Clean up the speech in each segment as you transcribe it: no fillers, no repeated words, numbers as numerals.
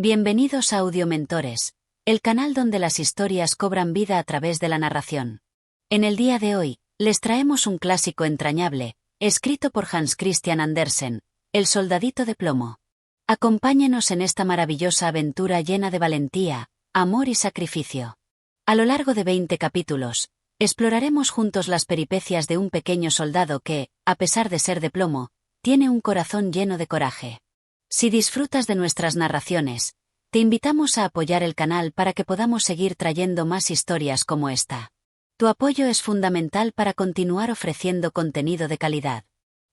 Bienvenidos a Audiomentores, el canal donde las historias cobran vida a través de la narración. En el día de hoy, les traemos un clásico entrañable, escrito por Hans Christian Andersen, El soldadito de plomo. Acompáñenos en esta maravillosa aventura llena de valentía, amor y sacrificio. A lo largo de 20 capítulos, exploraremos juntos las peripecias de un pequeño soldado que, a pesar de ser de plomo, tiene un corazón lleno de coraje. Si disfrutas de nuestras narraciones, te invitamos a apoyar el canal para que podamos seguir trayendo más historias como esta. Tu apoyo es fundamental para continuar ofreciendo contenido de calidad.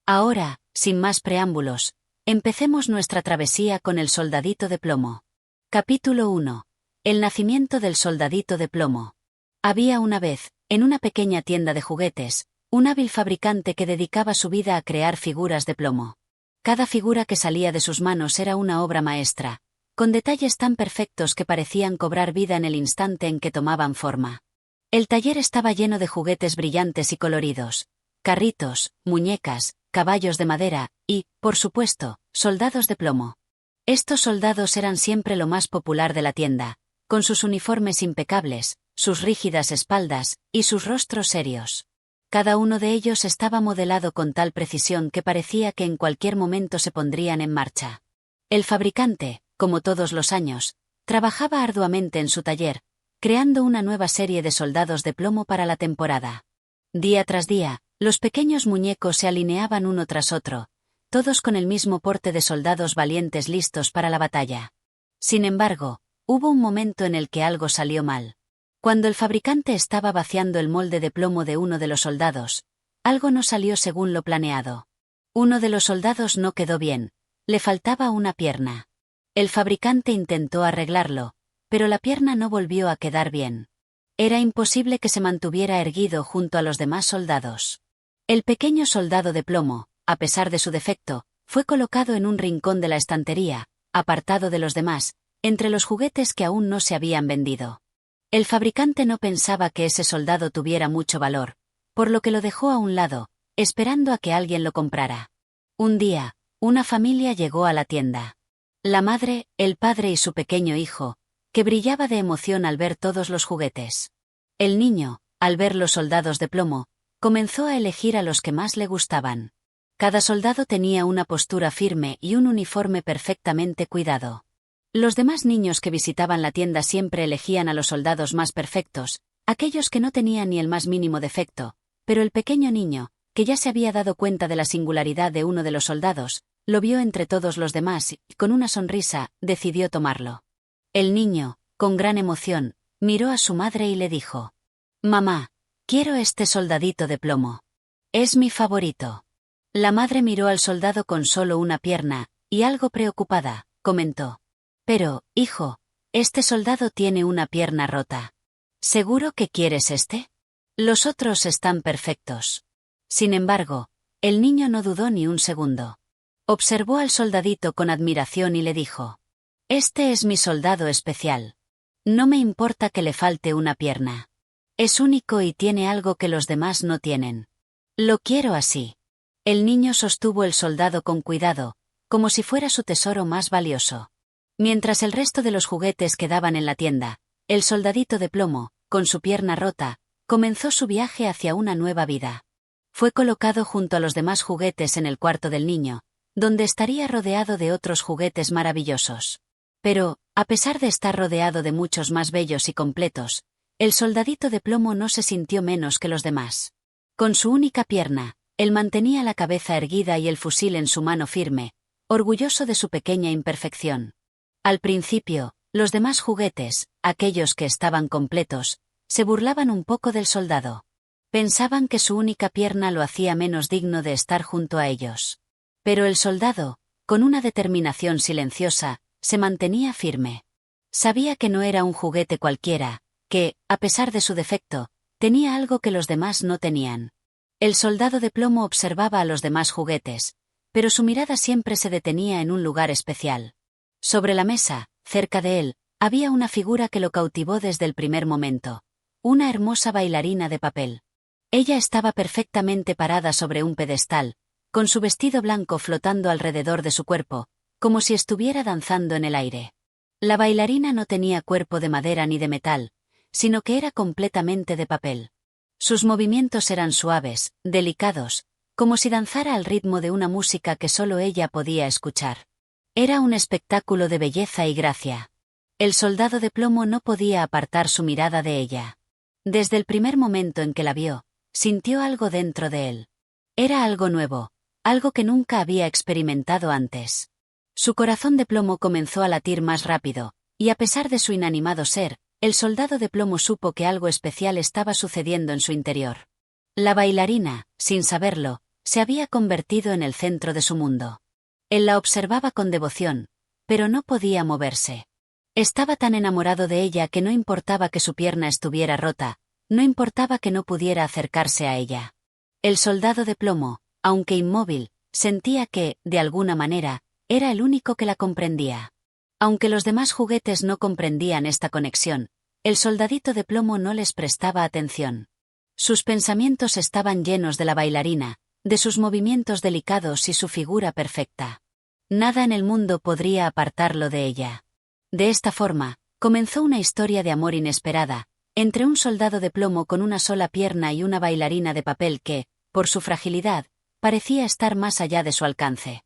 Ahora, sin más preámbulos, empecemos nuestra travesía con el soldadito de plomo. Capítulo 1. El nacimiento del soldadito de plomo. Había una vez, en una pequeña tienda de juguetes, un hábil fabricante que dedicaba su vida a crear figuras de plomo. Cada figura que salía de sus manos era una obra maestra, con detalles tan perfectos que parecían cobrar vida en el instante en que tomaban forma. El taller estaba lleno de juguetes brillantes y coloridos, carritos, muñecas, caballos de madera y, por supuesto, soldados de plomo. Estos soldados eran siempre lo más popular de la tienda, con sus uniformes impecables, sus rígidas espaldas y sus rostros serios. Cada uno de ellos estaba modelado con tal precisión que parecía que en cualquier momento se pondrían en marcha. El fabricante, como todos los años, trabajaba arduamente en su taller, creando una nueva serie de soldados de plomo para la temporada. Día tras día, los pequeños muñecos se alineaban uno tras otro, todos con el mismo porte de soldados valientes listos para la batalla. Sin embargo, hubo un momento en el que algo salió mal. Cuando el fabricante estaba vaciando el molde de plomo de uno de los soldados, algo no salió según lo planeado. Uno de los soldados no quedó bien, le faltaba una pierna. El fabricante intentó arreglarlo, pero la pierna no volvió a quedar bien. Era imposible que se mantuviera erguido junto a los demás soldados. El pequeño soldado de plomo, a pesar de su defecto, fue colocado en un rincón de la estantería, apartado de los demás, entre los juguetes que aún no se habían vendido. El fabricante no pensaba que ese soldado tuviera mucho valor, por lo que lo dejó a un lado, esperando a que alguien lo comprara. Un día, una familia llegó a la tienda. La madre, el padre y su pequeño hijo, que brillaba de emoción al ver todos los juguetes. El niño, al ver los soldados de plomo, comenzó a elegir a los que más le gustaban. Cada soldado tenía una postura firme y un uniforme perfectamente cuidado. Los demás niños que visitaban la tienda siempre elegían a los soldados más perfectos, aquellos que no tenían ni el más mínimo defecto, pero el pequeño niño, que ya se había dado cuenta de la singularidad de uno de los soldados, lo vio entre todos los demás y, con una sonrisa, decidió tomarlo. El niño, con gran emoción, miró a su madre y le dijo: «Mamá, quiero este soldadito de plomo. Es mi favorito». La madre miró al soldado con solo una pierna, y algo preocupada, comentó: «Pero, hijo, este soldado tiene una pierna rota. ¿Seguro que quieres este? Los otros están perfectos». Sin embargo, el niño no dudó ni un segundo. Observó al soldadito con admiración y le dijo: «Este es mi soldado especial. No me importa que le falte una pierna. Es único y tiene algo que los demás no tienen. Lo quiero así». El niño sostuvo el soldado con cuidado, como si fuera su tesoro más valioso. Mientras el resto de los juguetes quedaban en la tienda, el soldadito de plomo, con su pierna rota, comenzó su viaje hacia una nueva vida. Fue colocado junto a los demás juguetes en el cuarto del niño, donde estaría rodeado de otros juguetes maravillosos. Pero, a pesar de estar rodeado de muchos más bellos y completos, el soldadito de plomo no se sintió menos que los demás. Con su única pierna, él mantenía la cabeza erguida y el fusil en su mano firme, orgulloso de su pequeña imperfección. Al principio, los demás juguetes, aquellos que estaban completos, se burlaban un poco del soldado. Pensaban que su única pierna lo hacía menos digno de estar junto a ellos. Pero el soldado, con una determinación silenciosa, se mantenía firme. Sabía que no era un juguete cualquiera, que, a pesar de su defecto, tenía algo que los demás no tenían. El soldado de plomo observaba a los demás juguetes, pero su mirada siempre se detenía en un lugar especial. Sobre la mesa, cerca de él, había una figura que lo cautivó desde el primer momento. Una hermosa bailarina de papel. Ella estaba perfectamente parada sobre un pedestal, con su vestido blanco flotando alrededor de su cuerpo, como si estuviera danzando en el aire. La bailarina no tenía cuerpo de madera ni de metal, sino que era completamente de papel. Sus movimientos eran suaves, delicados, como si danzara al ritmo de una música que solo ella podía escuchar. Era un espectáculo de belleza y gracia. El soldado de plomo no podía apartar su mirada de ella. Desde el primer momento en que la vio, sintió algo dentro de él. Era algo nuevo, algo que nunca había experimentado antes. Su corazón de plomo comenzó a latir más rápido, y a pesar de su inanimado ser, el soldado de plomo supo que algo especial estaba sucediendo en su interior. La bailarina, sin saberlo, se había convertido en el centro de su mundo. Él la observaba con devoción, pero no podía moverse. Estaba tan enamorado de ella que no importaba que su pierna estuviera rota, no importaba que no pudiera acercarse a ella. El soldado de plomo, aunque inmóvil, sentía que, de alguna manera, era el único que la comprendía. Aunque los demás juguetes no comprendían esta conexión, el soldadito de plomo no les prestaba atención. Sus pensamientos estaban llenos de la bailarina, de sus movimientos delicados y su figura perfecta. Nada en el mundo podría apartarlo de ella. De esta forma, comenzó una historia de amor inesperada, entre un soldado de plomo con una sola pierna y una bailarina de papel que, por su fragilidad, parecía estar más allá de su alcance.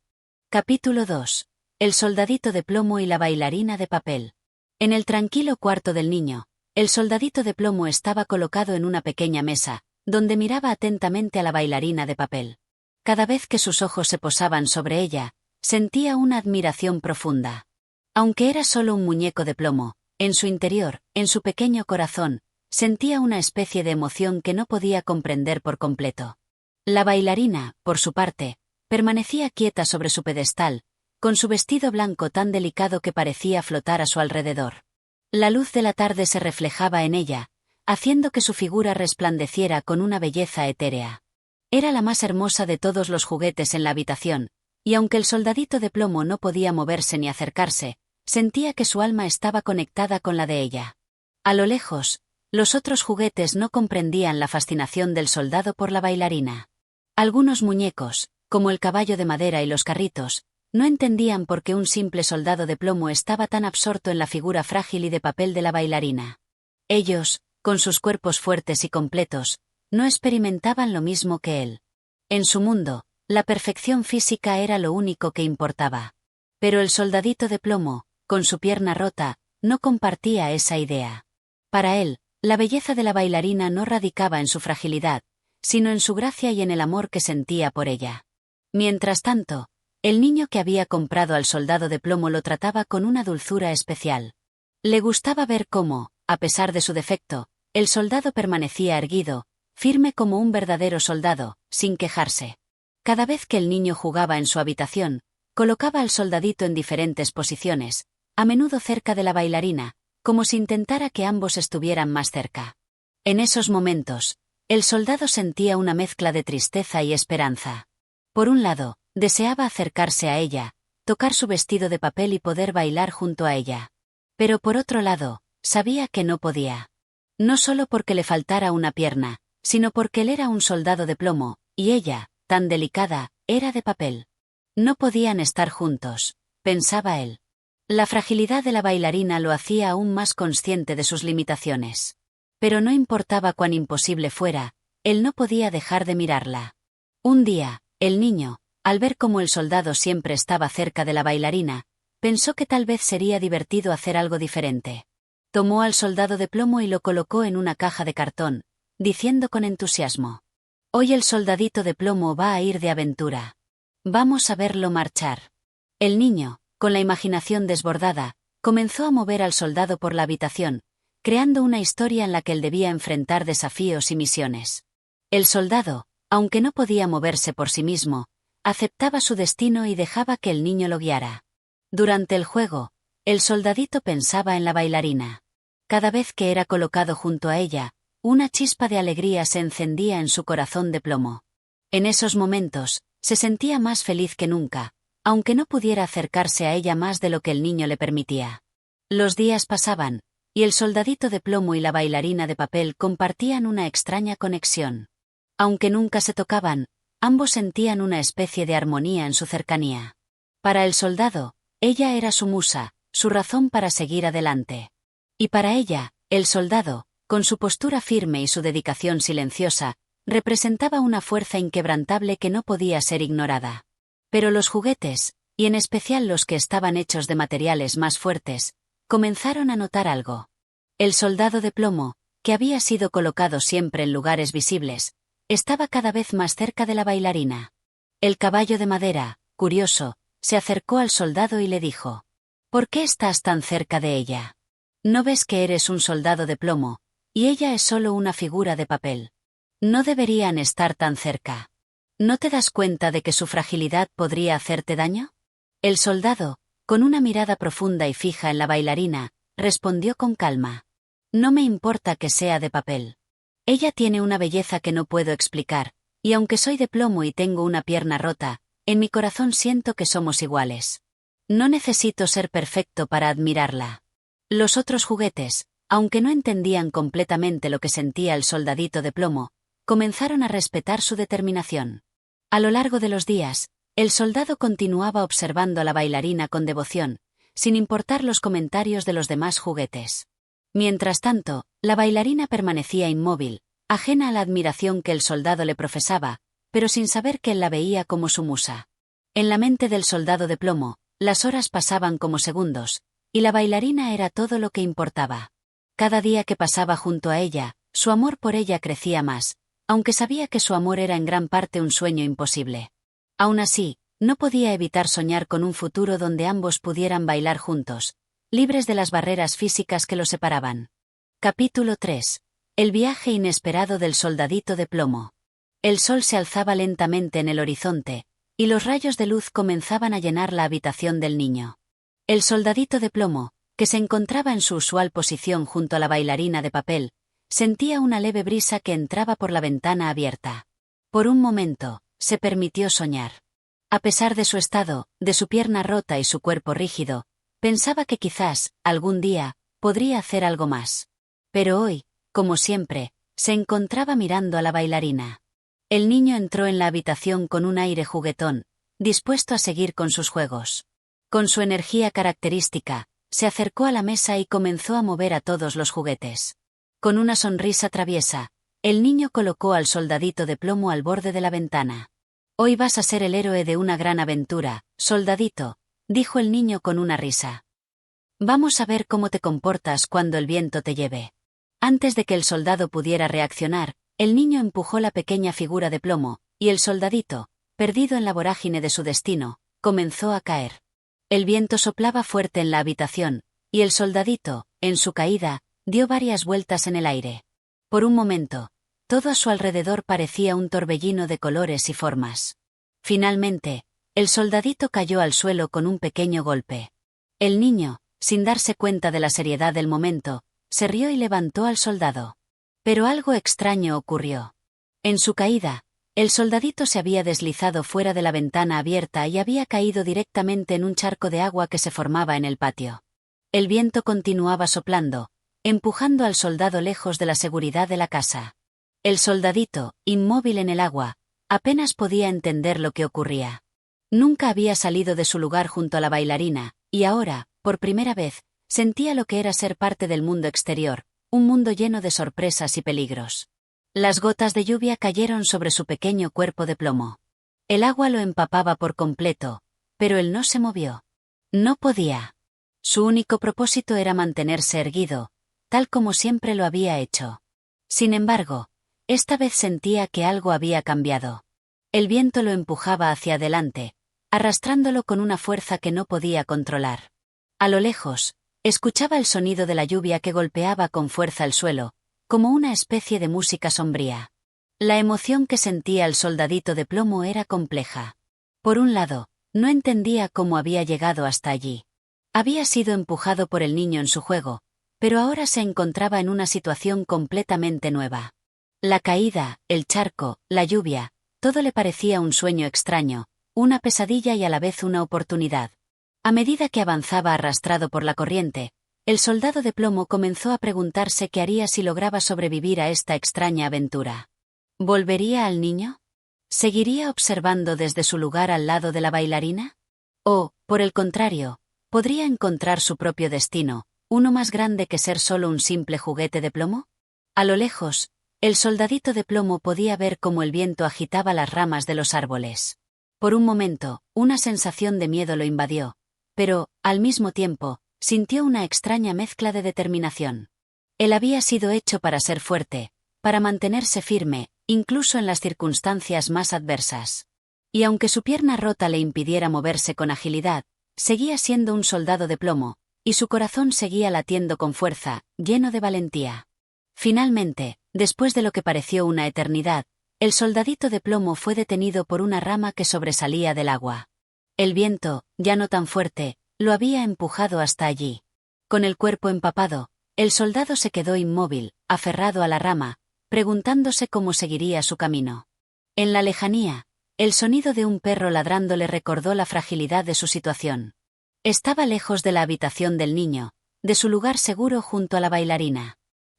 Capítulo 2. El soldadito de plomo y la bailarina de papel. En el tranquilo cuarto del niño, el soldadito de plomo estaba colocado en una pequeña mesa, donde miraba atentamente a la bailarina de papel. Cada vez que sus ojos se posaban sobre ella, sentía una admiración profunda. Aunque era solo un muñeco de plomo, en su interior, en su pequeño corazón, sentía una especie de emoción que no podía comprender por completo. La bailarina, por su parte, permanecía quieta sobre su pedestal, con su vestido blanco tan delicado que parecía flotar a su alrededor. La luz de la tarde se reflejaba en ella, haciendo que su figura resplandeciera con una belleza etérea. Era la más hermosa de todos los juguetes en la habitación, y aunque el soldadito de plomo no podía moverse ni acercarse, sentía que su alma estaba conectada con la de ella. A lo lejos, los otros juguetes no comprendían la fascinación del soldado por la bailarina. Algunos muñecos, como el caballo de madera y los carritos, no entendían por qué un simple soldado de plomo estaba tan absorto en la figura frágil y de papel de la bailarina. Ellos, con sus cuerpos fuertes y completos, no experimentaban lo mismo que él. En su mundo, la perfección física era lo único que importaba. Pero el soldadito de plomo, con su pierna rota, no compartía esa idea. Para él, la belleza de la bailarina no radicaba en su fragilidad, sino en su gracia y en el amor que sentía por ella. Mientras tanto, el niño que había comprado al soldado de plomo lo trataba con una dulzura especial. Le gustaba ver cómo, a pesar de su defecto, el soldado permanecía erguido, firme como un verdadero soldado, sin quejarse. Cada vez que el niño jugaba en su habitación, colocaba al soldadito en diferentes posiciones, a menudo cerca de la bailarina, como si intentara que ambos estuvieran más cerca. En esos momentos, el soldado sentía una mezcla de tristeza y esperanza. Por un lado, deseaba acercarse a ella, tocar su vestido de papel y poder bailar junto a ella. Pero por otro lado, sabía que no podía. No solo porque le faltara una pierna, sino porque él era un soldado de plomo, y ella, tan delicada, era de papel. No podían estar juntos, pensaba él. La fragilidad de la bailarina lo hacía aún más consciente de sus limitaciones. Pero no importaba cuán imposible fuera, él no podía dejar de mirarla. Un día, el niño, al ver cómo el soldado siempre estaba cerca de la bailarina, pensó que tal vez sería divertido hacer algo diferente. Tomó al soldado de plomo y lo colocó en una caja de cartón, diciendo con entusiasmo: «Hoy el soldadito de plomo va a ir de aventura. Vamos a verlo marchar». El niño, con la imaginación desbordada, comenzó a mover al soldado por la habitación, creando una historia en la que él debía enfrentar desafíos y misiones. El soldado, aunque no podía moverse por sí mismo, aceptaba su destino y dejaba que el niño lo guiara. Durante el juego, el soldadito pensaba en la bailarina. Cada vez que era colocado junto a ella, una chispa de alegría se encendía en su corazón de plomo. En esos momentos, se sentía más feliz que nunca, aunque no pudiera acercarse a ella más de lo que el niño le permitía. Los días pasaban, y el soldadito de plomo y la bailarina de papel compartían una extraña conexión. Aunque nunca se tocaban, ambos sentían una especie de armonía en su cercanía. Para el soldado, ella era su musa, su razón para seguir adelante. Y para ella, el soldado, con su postura firme y su dedicación silenciosa, representaba una fuerza inquebrantable que no podía ser ignorada. Pero los juguetes, y en especial los que estaban hechos de materiales más fuertes, comenzaron a notar algo. El soldado de plomo, que había sido colocado siempre en lugares visibles, estaba cada vez más cerca de la bailarina. El caballo de madera, curioso, se acercó al soldado y le dijo: «¿Por qué estás tan cerca de ella? ¿No ves que eres un soldado de plomo, y ella es solo una figura de papel? No deberían estar tan cerca. ¿No te das cuenta de que su fragilidad podría hacerte daño?» El soldado, con una mirada profunda y fija en la bailarina, respondió con calma: «No me importa que sea de papel. Ella tiene una belleza que no puedo explicar, y aunque soy de plomo y tengo una pierna rota, en mi corazón siento que somos iguales. No necesito ser perfecto para admirarla». Los otros juguetes, aunque no entendían completamente lo que sentía el soldadito de plomo, comenzaron a respetar su determinación. A lo largo de los días, el soldado continuaba observando a la bailarina con devoción, sin importar los comentarios de los demás juguetes. Mientras tanto, la bailarina permanecía inmóvil, ajena a la admiración que el soldado le profesaba, pero sin saber que él la veía como su musa. En la mente del soldado de plomo, las horas pasaban como segundos, y la bailarina era todo lo que importaba. Cada día que pasaba junto a ella, su amor por ella crecía más, aunque sabía que su amor era en gran parte un sueño imposible. Aún así, no podía evitar soñar con un futuro donde ambos pudieran bailar juntos, libres de las barreras físicas que los separaban. Capítulo 3. El viaje inesperado del soldadito de plomo. El sol se alzaba lentamente en el horizonte, y los rayos de luz comenzaban a llenar la habitación del niño. El soldadito de plomo, que se encontraba en su usual posición junto a la bailarina de papel, sentía una leve brisa que entraba por la ventana abierta. Por un momento, se permitió soñar. A pesar de su estado, de su pierna rota y su cuerpo rígido, pensaba que quizás, algún día, podría hacer algo más. Pero hoy, como siempre, se encontraba mirando a la bailarina. El niño entró en la habitación con un aire juguetón, dispuesto a seguir con sus juegos. Con su energía característica, se acercó a la mesa y comenzó a mover a todos los juguetes. Con una sonrisa traviesa, el niño colocó al soldadito de plomo al borde de la ventana. «Hoy vas a ser el héroe de una gran aventura, soldadito», dijo el niño con una risa. «Vamos a ver cómo te comportas cuando el viento te lleve». Antes de que el soldado pudiera reaccionar, el niño empujó la pequeña figura de plomo, y el soldadito, perdido en la vorágine de su destino, comenzó a caer. El viento soplaba fuerte en la habitación, y el soldadito, en su caída, dio varias vueltas en el aire. Por un momento, todo a su alrededor parecía un torbellino de colores y formas. Finalmente, el soldadito cayó al suelo con un pequeño golpe. El niño, sin darse cuenta de la seriedad del momento, se rió y levantó al soldado. Pero algo extraño ocurrió. En su caída, el soldadito se había deslizado fuera de la ventana abierta y había caído directamente en un charco de agua que se formaba en el patio. El viento continuaba soplando, empujando al soldado lejos de la seguridad de la casa. El soldadito, inmóvil en el agua, apenas podía entender lo que ocurría. Nunca había salido de su lugar junto a la bailarina, y ahora, por primera vez, sentía lo que era ser parte del mundo exterior, un mundo lleno de sorpresas y peligros. Las gotas de lluvia cayeron sobre su pequeño cuerpo de plomo. El agua lo empapaba por completo, pero él no se movió. No podía. Su único propósito era mantenerse erguido, tal como siempre lo había hecho. Sin embargo, esta vez sentía que algo había cambiado. El viento lo empujaba hacia adelante, arrastrándolo con una fuerza que no podía controlar. A lo lejos, escuchaba el sonido de la lluvia que golpeaba con fuerza el suelo, como una especie de música sombría. La emoción que sentía el soldadito de plomo era compleja. Por un lado, no entendía cómo había llegado hasta allí. Había sido empujado por el niño en su juego, pero ahora se encontraba en una situación completamente nueva. La caída, el charco, la lluvia, todo le parecía un sueño extraño, una pesadilla y a la vez una oportunidad. A medida que avanzaba arrastrado por la corriente, el soldado de plomo comenzó a preguntarse qué haría si lograba sobrevivir a esta extraña aventura. ¿Volvería al niño? ¿Seguiría observando desde su lugar al lado de la bailarina? ¿O, por el contrario, ¿Podría encontrar su propio destino, uno más grande que ser solo un simple juguete de plomo? A lo lejos, el soldadito de plomo podía ver cómo el viento agitaba las ramas de los árboles. Por un momento, una sensación de miedo lo invadió, pero, al mismo tiempo, sintió una extraña mezcla de determinación. Él había sido hecho para ser fuerte, para mantenerse firme, incluso en las circunstancias más adversas. Y aunque su pierna rota le impidiera moverse con agilidad, seguía siendo un soldado de plomo, y su corazón seguía latiendo con fuerza, lleno de valentía. Finalmente, después de lo que pareció una eternidad, el soldadito de plomo fue detenido por una rama que sobresalía del agua. El viento, ya no tan fuerte, lo había empujado hasta allí. Con el cuerpo empapado, el soldado se quedó inmóvil, aferrado a la rama, preguntándose cómo seguiría su camino. En la lejanía, el sonido de un perro ladrando le recordó la fragilidad de su situación. Estaba lejos de la habitación del niño, de su lugar seguro junto a la bailarina.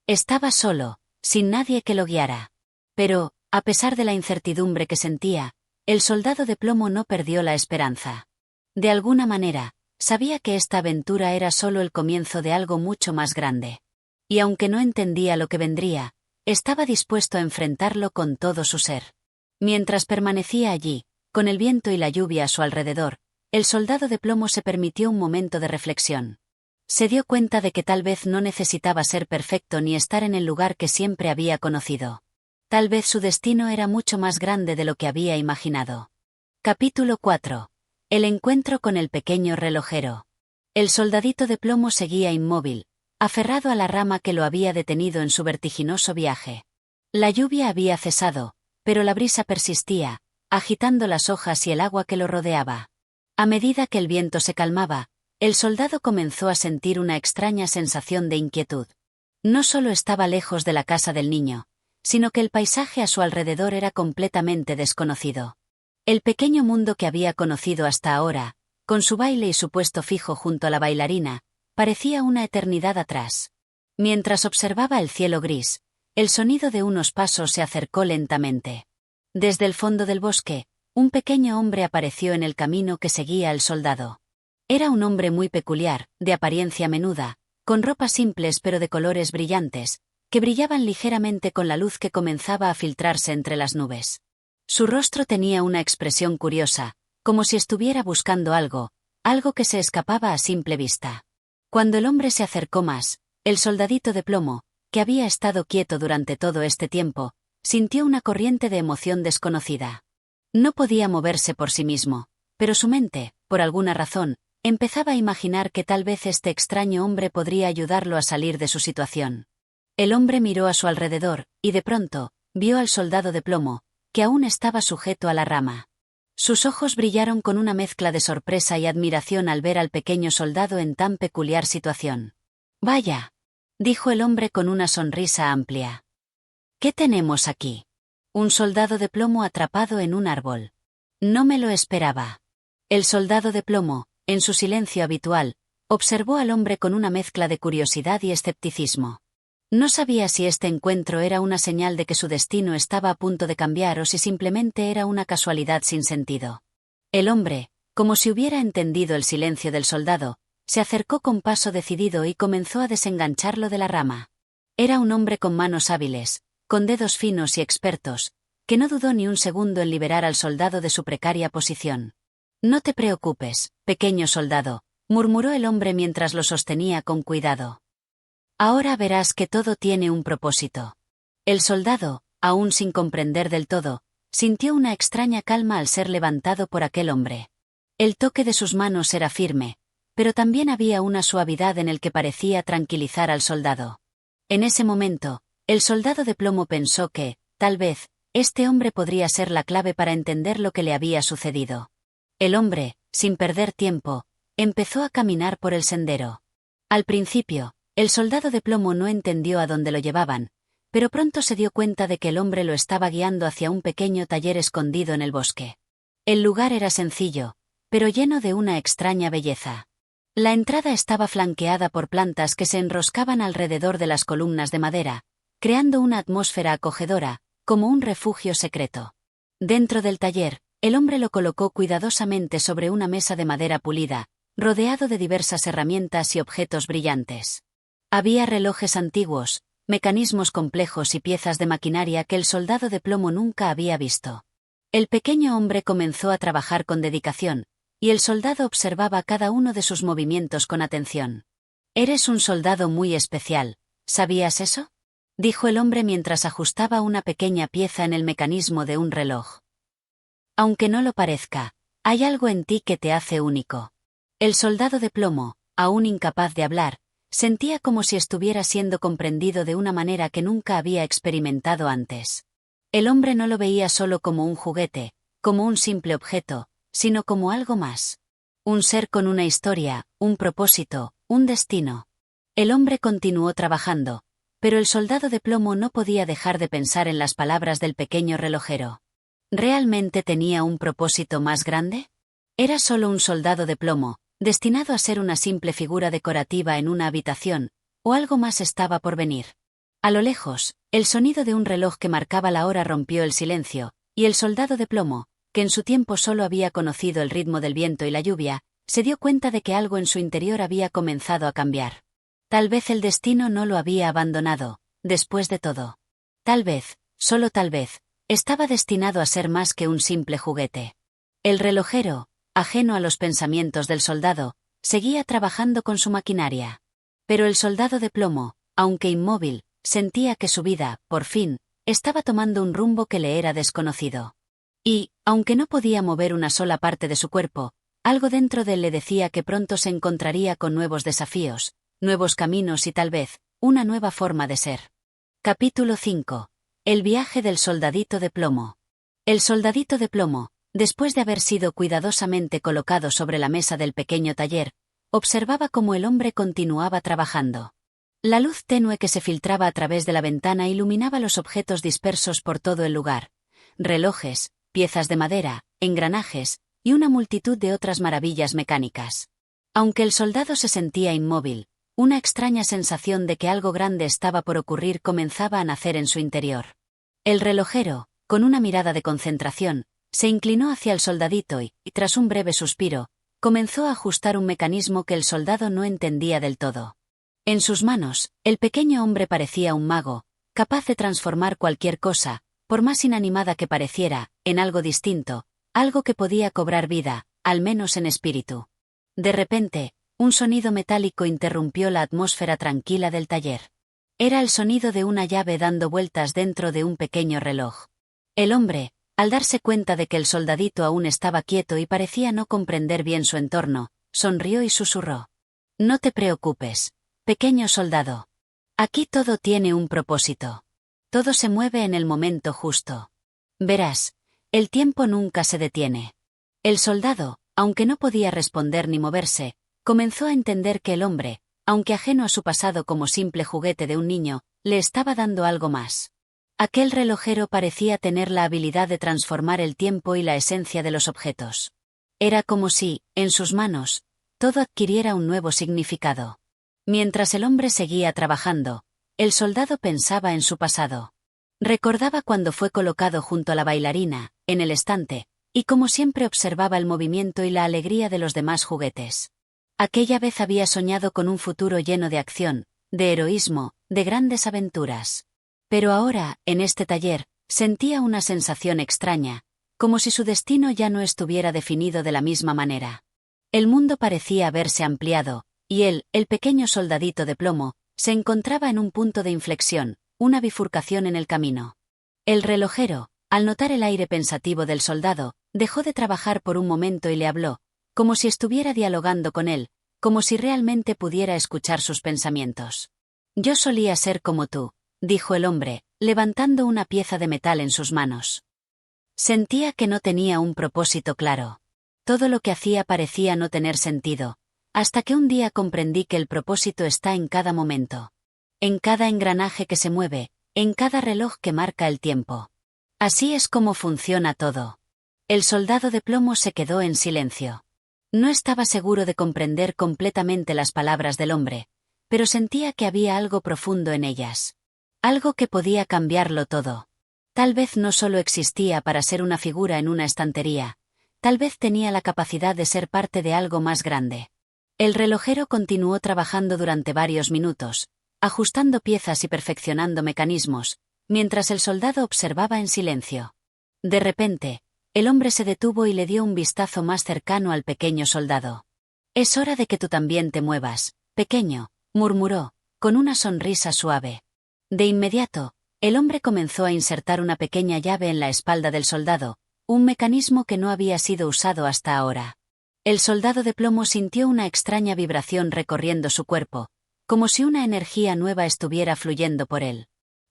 Estaba solo, sin nadie que lo guiara. Pero, a pesar de la incertidumbre que sentía, el soldado de plomo no perdió la esperanza. De alguna manera, sabía que esta aventura era solo el comienzo de algo mucho más grande. Y aunque no entendía lo que vendría, estaba dispuesto a enfrentarlo con todo su ser. Mientras permanecía allí, con el viento y la lluvia a su alrededor, el soldado de plomo se permitió un momento de reflexión. Se dio cuenta de que tal vez no necesitaba ser perfecto ni estar en el lugar que siempre había conocido. Tal vez su destino era mucho más grande de lo que había imaginado. Capítulo 4. El encuentro con el pequeño relojero. El soldadito de plomo seguía inmóvil, aferrado a la rama que lo había detenido en su vertiginoso viaje. La lluvia había cesado, pero la brisa persistía, agitando las hojas y el agua que lo rodeaba. A medida que el viento se calmaba, el soldado comenzó a sentir una extraña sensación de inquietud. No solo estaba lejos de la casa del niño, sino que el paisaje a su alrededor era completamente desconocido. El pequeño mundo que había conocido hasta ahora, con su baile y su puesto fijo junto a la bailarina, parecía una eternidad atrás. Mientras observaba el cielo gris, el sonido de unos pasos se acercó lentamente. Desde el fondo del bosque, un pequeño hombre apareció en el camino que seguía al soldado. Era un hombre muy peculiar, de apariencia menuda, con ropas simples pero de colores brillantes, que brillaban ligeramente con la luz que comenzaba a filtrarse entre las nubes. Su rostro tenía una expresión curiosa, como si estuviera buscando algo que se escapaba a simple vista. Cuando el hombre se acercó más, el soldadito de plomo, que había estado quieto durante todo este tiempo, sintió una corriente de emoción desconocida. No podía moverse por sí mismo, pero su mente, por alguna razón, empezaba a imaginar que tal vez este extraño hombre podría ayudarlo a salir de su situación. El hombre miró a su alrededor, y de pronto, vio al soldado de plomo, que aún estaba sujeto a la rama. Sus ojos brillaron con una mezcla de sorpresa y admiración al ver al pequeño soldado en tan peculiar situación. «Vaya», dijo el hombre con una sonrisa amplia. «¿Qué tenemos aquí?» «Un soldado de plomo atrapado en un árbol». «No me lo esperaba». El soldado de plomo, en su silencio habitual, observó al hombre con una mezcla de curiosidad y escepticismo. No sabía si este encuentro era una señal de que su destino estaba a punto de cambiar o si simplemente era una casualidad sin sentido. El hombre, como si hubiera entendido el silencio del soldado, se acercó con paso decidido y comenzó a desengancharlo de la rama. Era un hombre con manos hábiles, con dedos finos y expertos, que no dudó ni un segundo en liberar al soldado de su precaria posición. «No te preocupes, pequeño soldado», murmuró el hombre mientras lo sostenía con cuidado. «Ahora verás que todo tiene un propósito». El soldado, aún sin comprender del todo, sintió una extraña calma al ser levantado por aquel hombre. El toque de sus manos era firme, pero también había una suavidad en el que parecía tranquilizar al soldado. En ese momento, el soldado de plomo pensó que, tal vez, este hombre podría ser la clave para entender lo que le había sucedido. El hombre, sin perder tiempo, empezó a caminar por el sendero. Al principio, el soldado de plomo no entendió a dónde lo llevaban, pero pronto se dio cuenta de que el hombre lo estaba guiando hacia un pequeño taller escondido en el bosque. El lugar era sencillo, pero lleno de una extraña belleza. La entrada estaba flanqueada por plantas que se enroscaban alrededor de las columnas de madera, creando una atmósfera acogedora, como un refugio secreto. Dentro del taller, el hombre lo colocó cuidadosamente sobre una mesa de madera pulida, rodeado de diversas herramientas y objetos brillantes. Había relojes antiguos, mecanismos complejos y piezas de maquinaria que el soldado de plomo nunca había visto. El pequeño hombre comenzó a trabajar con dedicación, y el soldado observaba cada uno de sus movimientos con atención. «Eres un soldado muy especial, ¿sabías eso?», dijo el hombre mientras ajustaba una pequeña pieza en el mecanismo de un reloj. «Aunque no lo parezca, hay algo en ti que te hace único». El soldado de plomo, aún incapaz de hablar, sentía como si estuviera siendo comprendido de una manera que nunca había experimentado antes. El hombre no lo veía solo como un juguete, como un simple objeto, sino como algo más. Un ser con una historia, un propósito, un destino. El hombre continuó trabajando, pero el soldado de plomo no podía dejar de pensar en las palabras del pequeño relojero. ¿Realmente tenía un propósito más grande? ¿Era solo un soldado de plomo, destinado a ser una simple figura decorativa en una habitación, o algo más estaba por venir? A lo lejos, el sonido de un reloj que marcaba la hora rompió el silencio, y el soldado de plomo, que en su tiempo solo había conocido el ritmo del viento y la lluvia, se dio cuenta de que algo en su interior había comenzado a cambiar. Tal vez el destino no lo había abandonado, después de todo. Tal vez, solo tal vez, estaba destinado a ser más que un simple juguete. El relojero, ajeno a los pensamientos del soldado, seguía trabajando con su maquinaria. Pero el soldado de plomo, aunque inmóvil, sentía que su vida, por fin, estaba tomando un rumbo que le era desconocido. Y, aunque no podía mover una sola parte de su cuerpo, algo dentro de él le decía que pronto se encontraría con nuevos desafíos, nuevos caminos y tal vez, una nueva forma de ser. Capítulo 5. El viaje del soldadito de plomo. El soldadito de plomo, después de haber sido cuidadosamente colocado sobre la mesa del pequeño taller, observaba cómo el hombre continuaba trabajando. La luz tenue que se filtraba a través de la ventana iluminaba los objetos dispersos por todo el lugar. Relojes, piezas de madera, engranajes, y una multitud de otras maravillas mecánicas. Aunque el soldado se sentía inmóvil, una extraña sensación de que algo grande estaba por ocurrir comenzaba a nacer en su interior. El relojero, con una mirada de concentración, se inclinó hacia el soldadito y, tras un breve suspiro, comenzó a ajustar un mecanismo que el soldado no entendía del todo. En sus manos, el pequeño hombre parecía un mago, capaz de transformar cualquier cosa, por más inanimada que pareciera, en algo distinto, algo que podía cobrar vida, al menos en espíritu. De repente, un sonido metálico interrumpió la atmósfera tranquila del taller. Era el sonido de una llave dando vueltas dentro de un pequeño reloj. El hombre, al darse cuenta de que el soldadito aún estaba quieto y parecía no comprender bien su entorno, sonrió y susurró: «No te preocupes, pequeño soldado. Aquí todo tiene un propósito. Todo se mueve en el momento justo. Verás, el tiempo nunca se detiene». El soldado, aunque no podía responder ni moverse, comenzó a entender que el hombre, aunque ajeno a su pasado como simple juguete de un niño, le estaba dando algo más. Aquel relojero parecía tener la habilidad de transformar el tiempo y la esencia de los objetos. Era como si, en sus manos, todo adquiriera un nuevo significado. Mientras el hombre seguía trabajando, el soldado pensaba en su pasado. Recordaba cuando fue colocado junto a la bailarina, en el estante, y como siempre observaba el movimiento y la alegría de los demás juguetes. Aquella vez había soñado con un futuro lleno de acción, de heroísmo, de grandes aventuras. Pero ahora, en este taller, sentía una sensación extraña, como si su destino ya no estuviera definido de la misma manera. El mundo parecía haberse ampliado, y él, el pequeño soldadito de plomo, se encontraba en un punto de inflexión, una bifurcación en el camino. El relojero, al notar el aire pensativo del soldado, dejó de trabajar por un momento y le habló, como si estuviera dialogando con él, como si realmente pudiera escuchar sus pensamientos. «Yo solía ser como tú», dijo el hombre, levantando una pieza de metal en sus manos. Sentía que no tenía un propósito claro. Todo lo que hacía parecía no tener sentido, hasta que un día comprendí que el propósito está en cada momento. En cada engranaje que se mueve, en cada reloj que marca el tiempo. Así es como funciona todo. El soldado de plomo se quedó en silencio. No estaba seguro de comprender completamente las palabras del hombre, pero sentía que había algo profundo en ellas. Algo que podía cambiarlo todo. Tal vez no solo existía para ser una figura en una estantería, tal vez tenía la capacidad de ser parte de algo más grande. El relojero continuó trabajando durante varios minutos, ajustando piezas y perfeccionando mecanismos, mientras el soldado observaba en silencio. De repente, el hombre se detuvo y le dio un vistazo más cercano al pequeño soldado. «Es hora de que tú también te muevas, pequeño», murmuró, con una sonrisa suave. De inmediato, el hombre comenzó a insertar una pequeña llave en la espalda del soldado, un mecanismo que no había sido usado hasta ahora. El soldado de plomo sintió una extraña vibración recorriendo su cuerpo, como si una energía nueva estuviera fluyendo por él.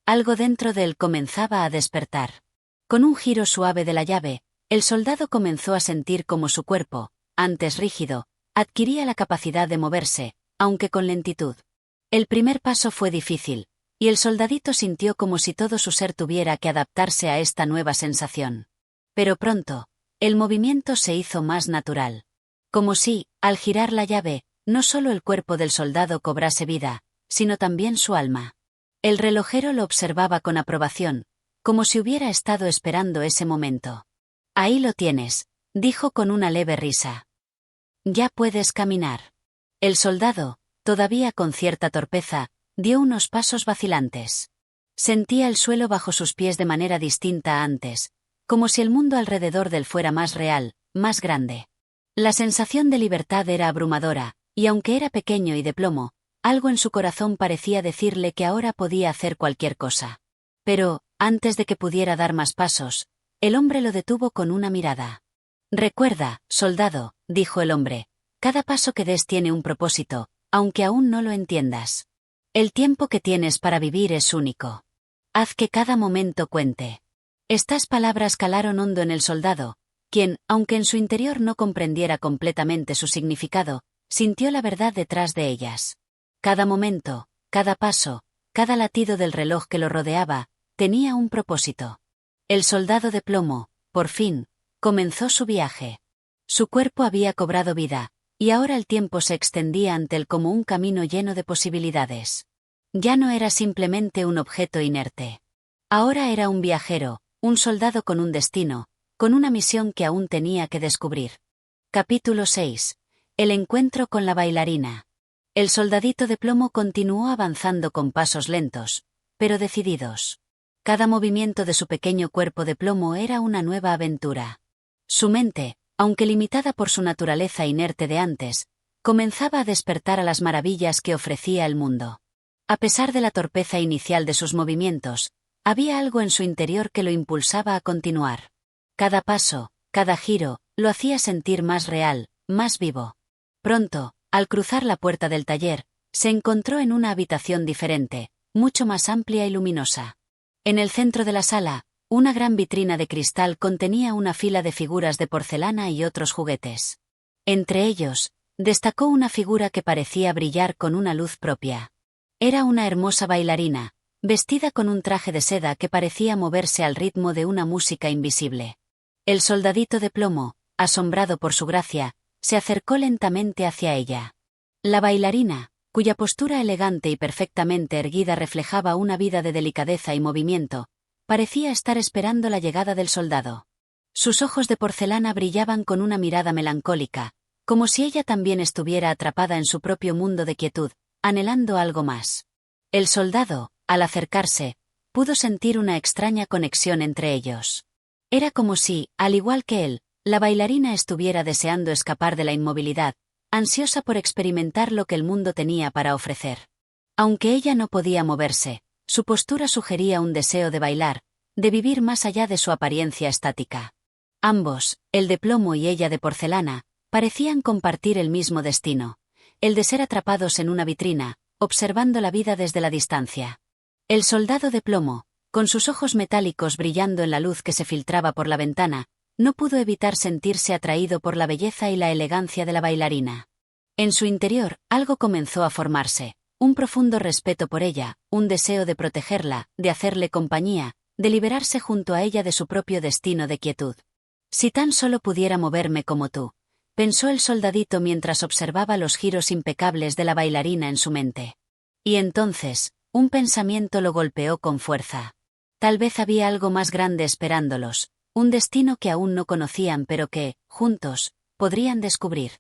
Algo dentro de él comenzaba a despertar. Con un giro suave de la llave, el soldado comenzó a sentir como su cuerpo, antes rígido, adquiría la capacidad de moverse, aunque con lentitud. El primer paso fue difícil, y el soldadito sintió como si todo su ser tuviera que adaptarse a esta nueva sensación. Pero pronto, el movimiento se hizo más natural. Como si, al girar la llave, no solo el cuerpo del soldado cobrase vida, sino también su alma. El relojero lo observaba con aprobación, como si hubiera estado esperando ese momento. «Ahí lo tienes», dijo con una leve risa. «Ya puedes caminar». El soldado, todavía con cierta torpeza, dio unos pasos vacilantes. Sentía el suelo bajo sus pies de manera distinta a antes, como si el mundo alrededor de él fuera más real, más grande. La sensación de libertad era abrumadora, y aunque era pequeño y de plomo, algo en su corazón parecía decirle que ahora podía hacer cualquier cosa. Pero, antes de que pudiera dar más pasos, el hombre lo detuvo con una mirada. «Recuerda, soldado», dijo el hombre, «cada paso que des tiene un propósito, aunque aún no lo entiendas. El tiempo que tienes para vivir es único. Haz que cada momento cuente». Estas palabras calaron hondo en el soldado, quien, aunque en su interior no comprendiera completamente su significado, sintió la verdad detrás de ellas. Cada momento, cada paso, cada latido del reloj que lo rodeaba, tenía un propósito. El soldado de plomo, por fin, comenzó su viaje. Su cuerpo había cobrado vida, y ahora el tiempo se extendía ante él como un camino lleno de posibilidades. Ya no era simplemente un objeto inerte. Ahora era un viajero, un soldado con un destino, con una misión que aún tenía que descubrir. Capítulo 6. El encuentro con la bailarina. El soldadito de plomo continuó avanzando con pasos lentos, pero decididos. Cada movimiento de su pequeño cuerpo de plomo era una nueva aventura. Su mente, aunque limitada por su naturaleza inerte de antes, comenzaba a despertar a las maravillas que ofrecía el mundo. A pesar de la torpeza inicial de sus movimientos, había algo en su interior que lo impulsaba a continuar. Cada paso, cada giro, lo hacía sentir más real, más vivo. Pronto, al cruzar la puerta del taller, se encontró en una habitación diferente, mucho más amplia y luminosa. En el centro de la sala, una gran vitrina de cristal contenía una fila de figuras de porcelana y otros juguetes. Entre ellos, destacó una figura que parecía brillar con una luz propia. Era una hermosa bailarina, vestida con un traje de seda que parecía moverse al ritmo de una música invisible. El soldadito de plomo, asombrado por su gracia, se acercó lentamente hacia ella. La bailarina, cuya postura elegante y perfectamente erguida reflejaba una vida de delicadeza y movimiento, parecía estar esperando la llegada del soldado. Sus ojos de porcelana brillaban con una mirada melancólica, como si ella también estuviera atrapada en su propio mundo de quietud, anhelando algo más. El soldado, al acercarse, pudo sentir una extraña conexión entre ellos. Era como si, al igual que él, la bailarina estuviera deseando escapar de la inmovilidad, ansiosa por experimentar lo que el mundo tenía para ofrecer. Aunque ella no podía moverse, su postura sugería un deseo de bailar, de vivir más allá de su apariencia estática. Ambos, el de plomo y ella de porcelana, parecían compartir el mismo destino, el de ser atrapados en una vitrina, observando la vida desde la distancia. El soldado de plomo, con sus ojos metálicos brillando en la luz que se filtraba por la ventana, no pudo evitar sentirse atraído por la belleza y la elegancia de la bailarina. En su interior, algo comenzó a formarse, un profundo respeto por ella, un deseo de protegerla, de hacerle compañía, de liberarse junto a ella de su propio destino de quietud. «Si tan solo pudiera moverme como tú», pensó el soldadito mientras observaba los giros impecables de la bailarina en su mente. Y entonces, un pensamiento lo golpeó con fuerza. Tal vez había algo más grande esperándolos, un destino que aún no conocían pero que, juntos, podrían descubrir.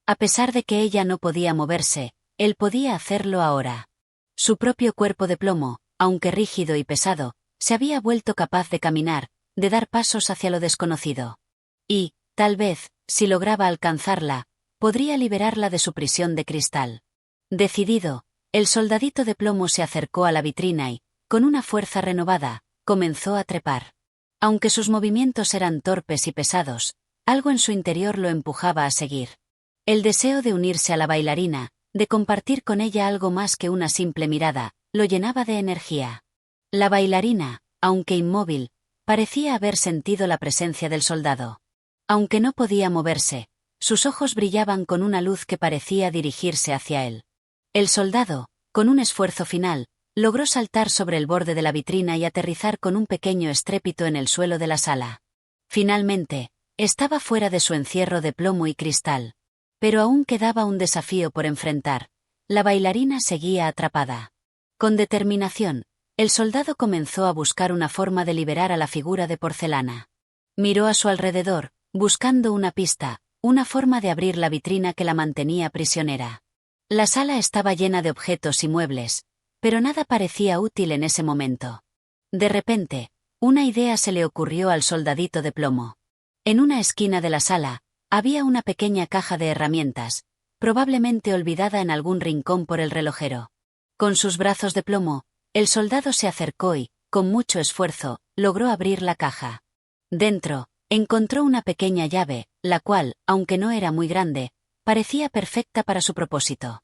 A pesar de que ella no podía moverse, él podía hacerlo ahora. Su propio cuerpo de plomo, aunque rígido y pesado, se había vuelto capaz de caminar, de dar pasos hacia lo desconocido. Y, tal vez, si lograba alcanzarla, podría liberarla de su prisión de cristal. Decidido, el soldadito de plomo se acercó a la vitrina y, con una fuerza renovada, comenzó a trepar. Aunque sus movimientos eran torpes y pesados, algo en su interior lo empujaba a seguir. El deseo de unirse a la bailarina, de compartir con ella algo más que una simple mirada, lo llenaba de energía. La bailarina, aunque inmóvil, parecía haber sentido la presencia del soldado. Aunque no podía moverse, sus ojos brillaban con una luz que parecía dirigirse hacia él. El soldado, con un esfuerzo final, logró saltar sobre el borde de la vitrina y aterrizar con un pequeño estrépito en el suelo de la sala. Finalmente, estaba fuera de su encierro de plomo y cristal. Pero aún quedaba un desafío por enfrentar. La bailarina seguía atrapada. Con determinación, el soldado comenzó a buscar una forma de liberar a la figura de porcelana. Miró a su alrededor, buscando una pista, una forma de abrir la vitrina que la mantenía prisionera. La sala estaba llena de objetos y muebles, pero nada parecía útil en ese momento. De repente, una idea se le ocurrió al soldadito de plomo. En una esquina de la sala, había una pequeña caja de herramientas, probablemente olvidada en algún rincón por el relojero. Con sus brazos de plomo, el soldado se acercó y, con mucho esfuerzo, logró abrir la caja. Dentro, encontró una pequeña llave, la cual, aunque no era muy grande, parecía perfecta para su propósito.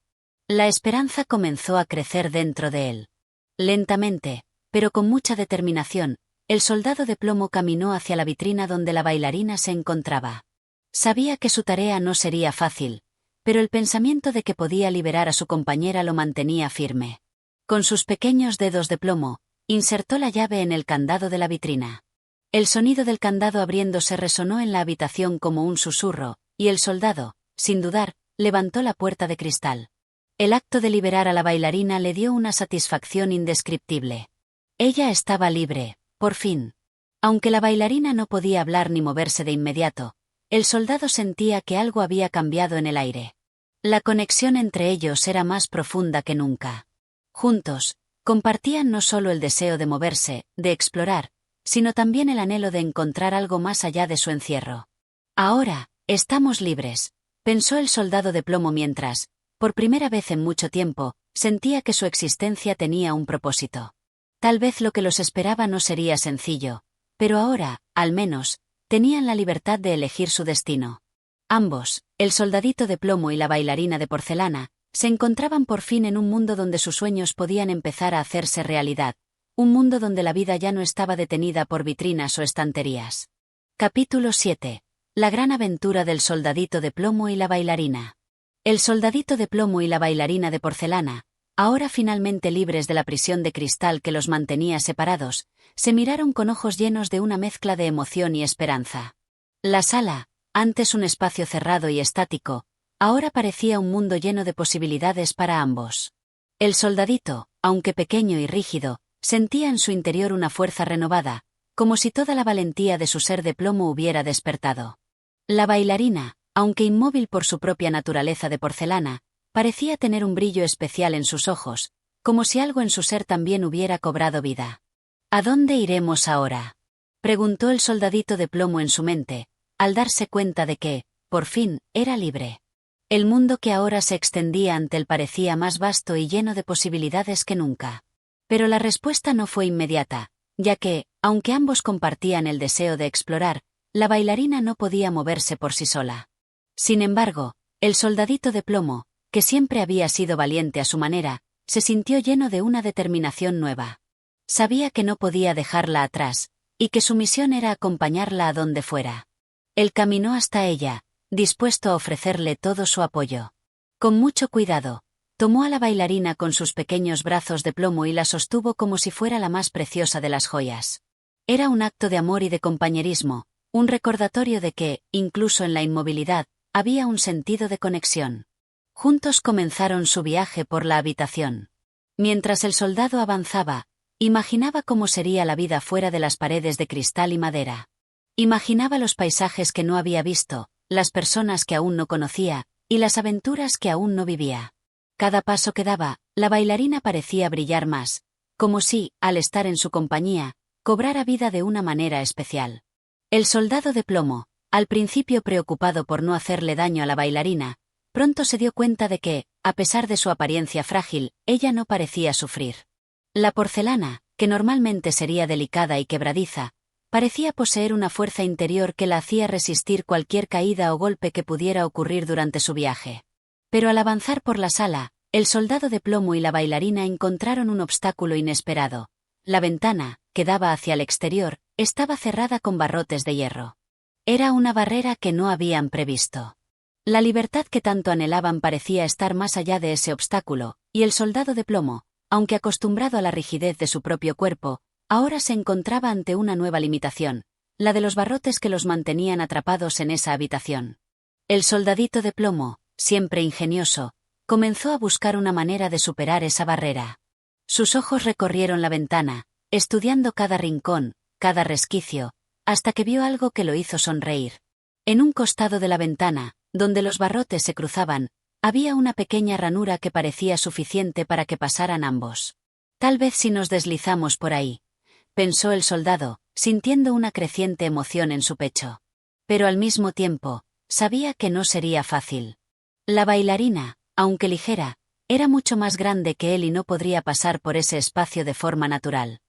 La esperanza comenzó a crecer dentro de él. Lentamente, pero con mucha determinación, el soldado de plomo caminó hacia la vitrina donde la bailarina se encontraba. Sabía que su tarea no sería fácil, pero el pensamiento de que podía liberar a su compañera lo mantenía firme. Con sus pequeños dedos de plomo, insertó la llave en el candado de la vitrina. El sonido del candado abriéndose resonó en la habitación como un susurro, y el soldado, sin dudar, levantó la puerta de cristal. El acto de liberar a la bailarina le dio una satisfacción indescriptible. Ella estaba libre, por fin. Aunque la bailarina no podía hablar ni moverse de inmediato, el soldado sentía que algo había cambiado en el aire. La conexión entre ellos era más profunda que nunca. Juntos, compartían no solo el deseo de moverse, de explorar, sino también el anhelo de encontrar algo más allá de su encierro. Ahora, estamos libres, pensó el soldado de plomo mientras, por primera vez en mucho tiempo, sentía que su existencia tenía un propósito. Tal vez lo que los esperaba no sería sencillo, pero ahora, al menos, tenían la libertad de elegir su destino. Ambos, el soldadito de plomo y la bailarina de porcelana, se encontraban por fin en un mundo donde sus sueños podían empezar a hacerse realidad, un mundo donde la vida ya no estaba detenida por vitrinas o estanterías. Capítulo 7. La gran aventura del soldadito de plomo y la bailarina. El soldadito de plomo y la bailarina de porcelana, ahora finalmente libres de la prisión de cristal que los mantenía separados, se miraron con ojos llenos de una mezcla de emoción y esperanza. La sala, antes un espacio cerrado y estático, ahora parecía un mundo lleno de posibilidades para ambos. El soldadito, aunque pequeño y rígido, sentía en su interior una fuerza renovada, como si toda la valentía de su ser de plomo hubiera despertado. La bailarina, aunque inmóvil por su propia naturaleza de porcelana, parecía tener un brillo especial en sus ojos, como si algo en su ser también hubiera cobrado vida. ¿A dónde iremos ahora?, preguntó el soldadito de plomo en su mente, al darse cuenta de que, por fin, era libre. El mundo que ahora se extendía ante él parecía más vasto y lleno de posibilidades que nunca. Pero la respuesta no fue inmediata, ya que, aunque ambos compartían el deseo de explorar, la bailarina no podía moverse por sí sola. Sin embargo, el soldadito de plomo, que siempre había sido valiente a su manera, se sintió lleno de una determinación nueva. Sabía que no podía dejarla atrás, y que su misión era acompañarla a donde fuera. Él caminó hasta ella, dispuesto a ofrecerle todo su apoyo. Con mucho cuidado, tomó a la bailarina con sus pequeños brazos de plomo y la sostuvo como si fuera la más preciosa de las joyas. Era un acto de amor y de compañerismo, un recordatorio de que, incluso en la inmovilidad, había un sentido de conexión. Juntos comenzaron su viaje por la habitación. Mientras el soldado avanzaba, imaginaba cómo sería la vida fuera de las paredes de cristal y madera. Imaginaba los paisajes que no había visto, las personas que aún no conocía, y las aventuras que aún no vivía. Cada paso que daba, la bailarina parecía brillar más, como si, al estar en su compañía, cobrara vida de una manera especial. El soldado de plomo, al principio preocupado por no hacerle daño a la bailarina, pronto se dio cuenta de que, a pesar de su apariencia frágil, ella no parecía sufrir. La porcelana, que normalmente sería delicada y quebradiza, parecía poseer una fuerza interior que la hacía resistir cualquier caída o golpe que pudiera ocurrir durante su viaje. Pero al avanzar por la sala, el soldado de plomo y la bailarina encontraron un obstáculo inesperado. La ventana, que daba hacia el exterior, estaba cerrada con barrotes de hierro. Era una barrera que no habían previsto. La libertad que tanto anhelaban parecía estar más allá de ese obstáculo, y el soldado de plomo, aunque acostumbrado a la rigidez de su propio cuerpo, ahora se encontraba ante una nueva limitación, la de los barrotes que los mantenían atrapados en esa habitación. El soldadito de plomo, siempre ingenioso, comenzó a buscar una manera de superar esa barrera. Sus ojos recorrieron la ventana, estudiando cada rincón, cada resquicio, hasta que vio algo que lo hizo sonreír. En un costado de la ventana, donde los barrotes se cruzaban, había una pequeña ranura que parecía suficiente para que pasaran ambos. Tal vez si nos deslizamos por ahí, pensó el soldado, sintiendo una creciente emoción en su pecho. Pero al mismo tiempo, sabía que no sería fácil. La bailarina, aunque ligera, era mucho más grande que él y no podría pasar por ese espacio de forma natural.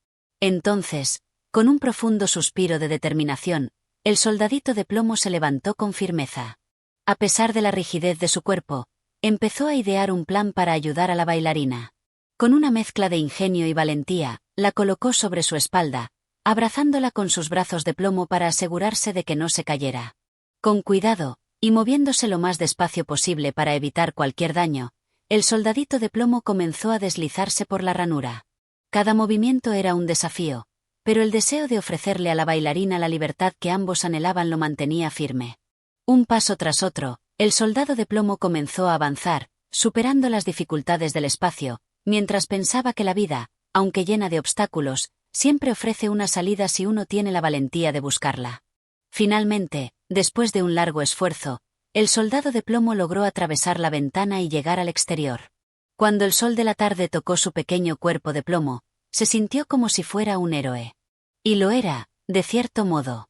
Entonces, con un profundo suspiro de determinación, el soldadito de plomo se levantó con firmeza. A pesar de la rigidez de su cuerpo, empezó a idear un plan para ayudar a la bailarina. Con una mezcla de ingenio y valentía, la colocó sobre su espalda, abrazándola con sus brazos de plomo para asegurarse de que no se cayera. Con cuidado, y moviéndose lo más despacio posible para evitar cualquier daño, el soldadito de plomo comenzó a deslizarse por la ranura. Cada movimiento era un desafío, pero el deseo de ofrecerle a la bailarina la libertad que ambos anhelaban lo mantenía firme. Un paso tras otro, el soldado de plomo comenzó a avanzar, superando las dificultades del espacio, mientras pensaba que la vida, aunque llena de obstáculos, siempre ofrece una salida si uno tiene la valentía de buscarla. Finalmente, después de un largo esfuerzo, el soldado de plomo logró atravesar la ventana y llegar al exterior. Cuando el sol de la tarde tocó su pequeño cuerpo de plomo, se sintió como si fuera un héroe. Y lo era, de cierto modo.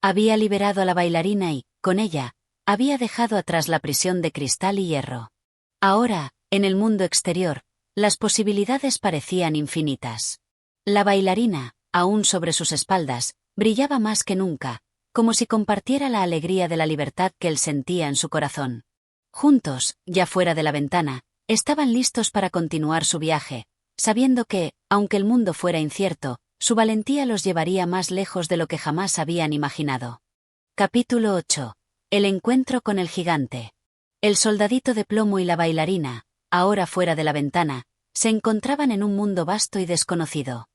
Había liberado a la bailarina y, con ella, había dejado atrás la prisión de cristal y hierro. Ahora, en el mundo exterior, las posibilidades parecían infinitas. La bailarina, aún sobre sus espaldas, brillaba más que nunca, como si compartiera la alegría de la libertad que él sentía en su corazón. Juntos, ya fuera de la ventana, estaban listos para continuar su viaje, sabiendo que, aunque el mundo fuera incierto, su valentía los llevaría más lejos de lo que jamás habían imaginado. Capítulo 8. El encuentro con el gigante. El soldadito de plomo y la bailarina, ahora fuera de la ventana, se encontraban en un mundo vasto y desconocido.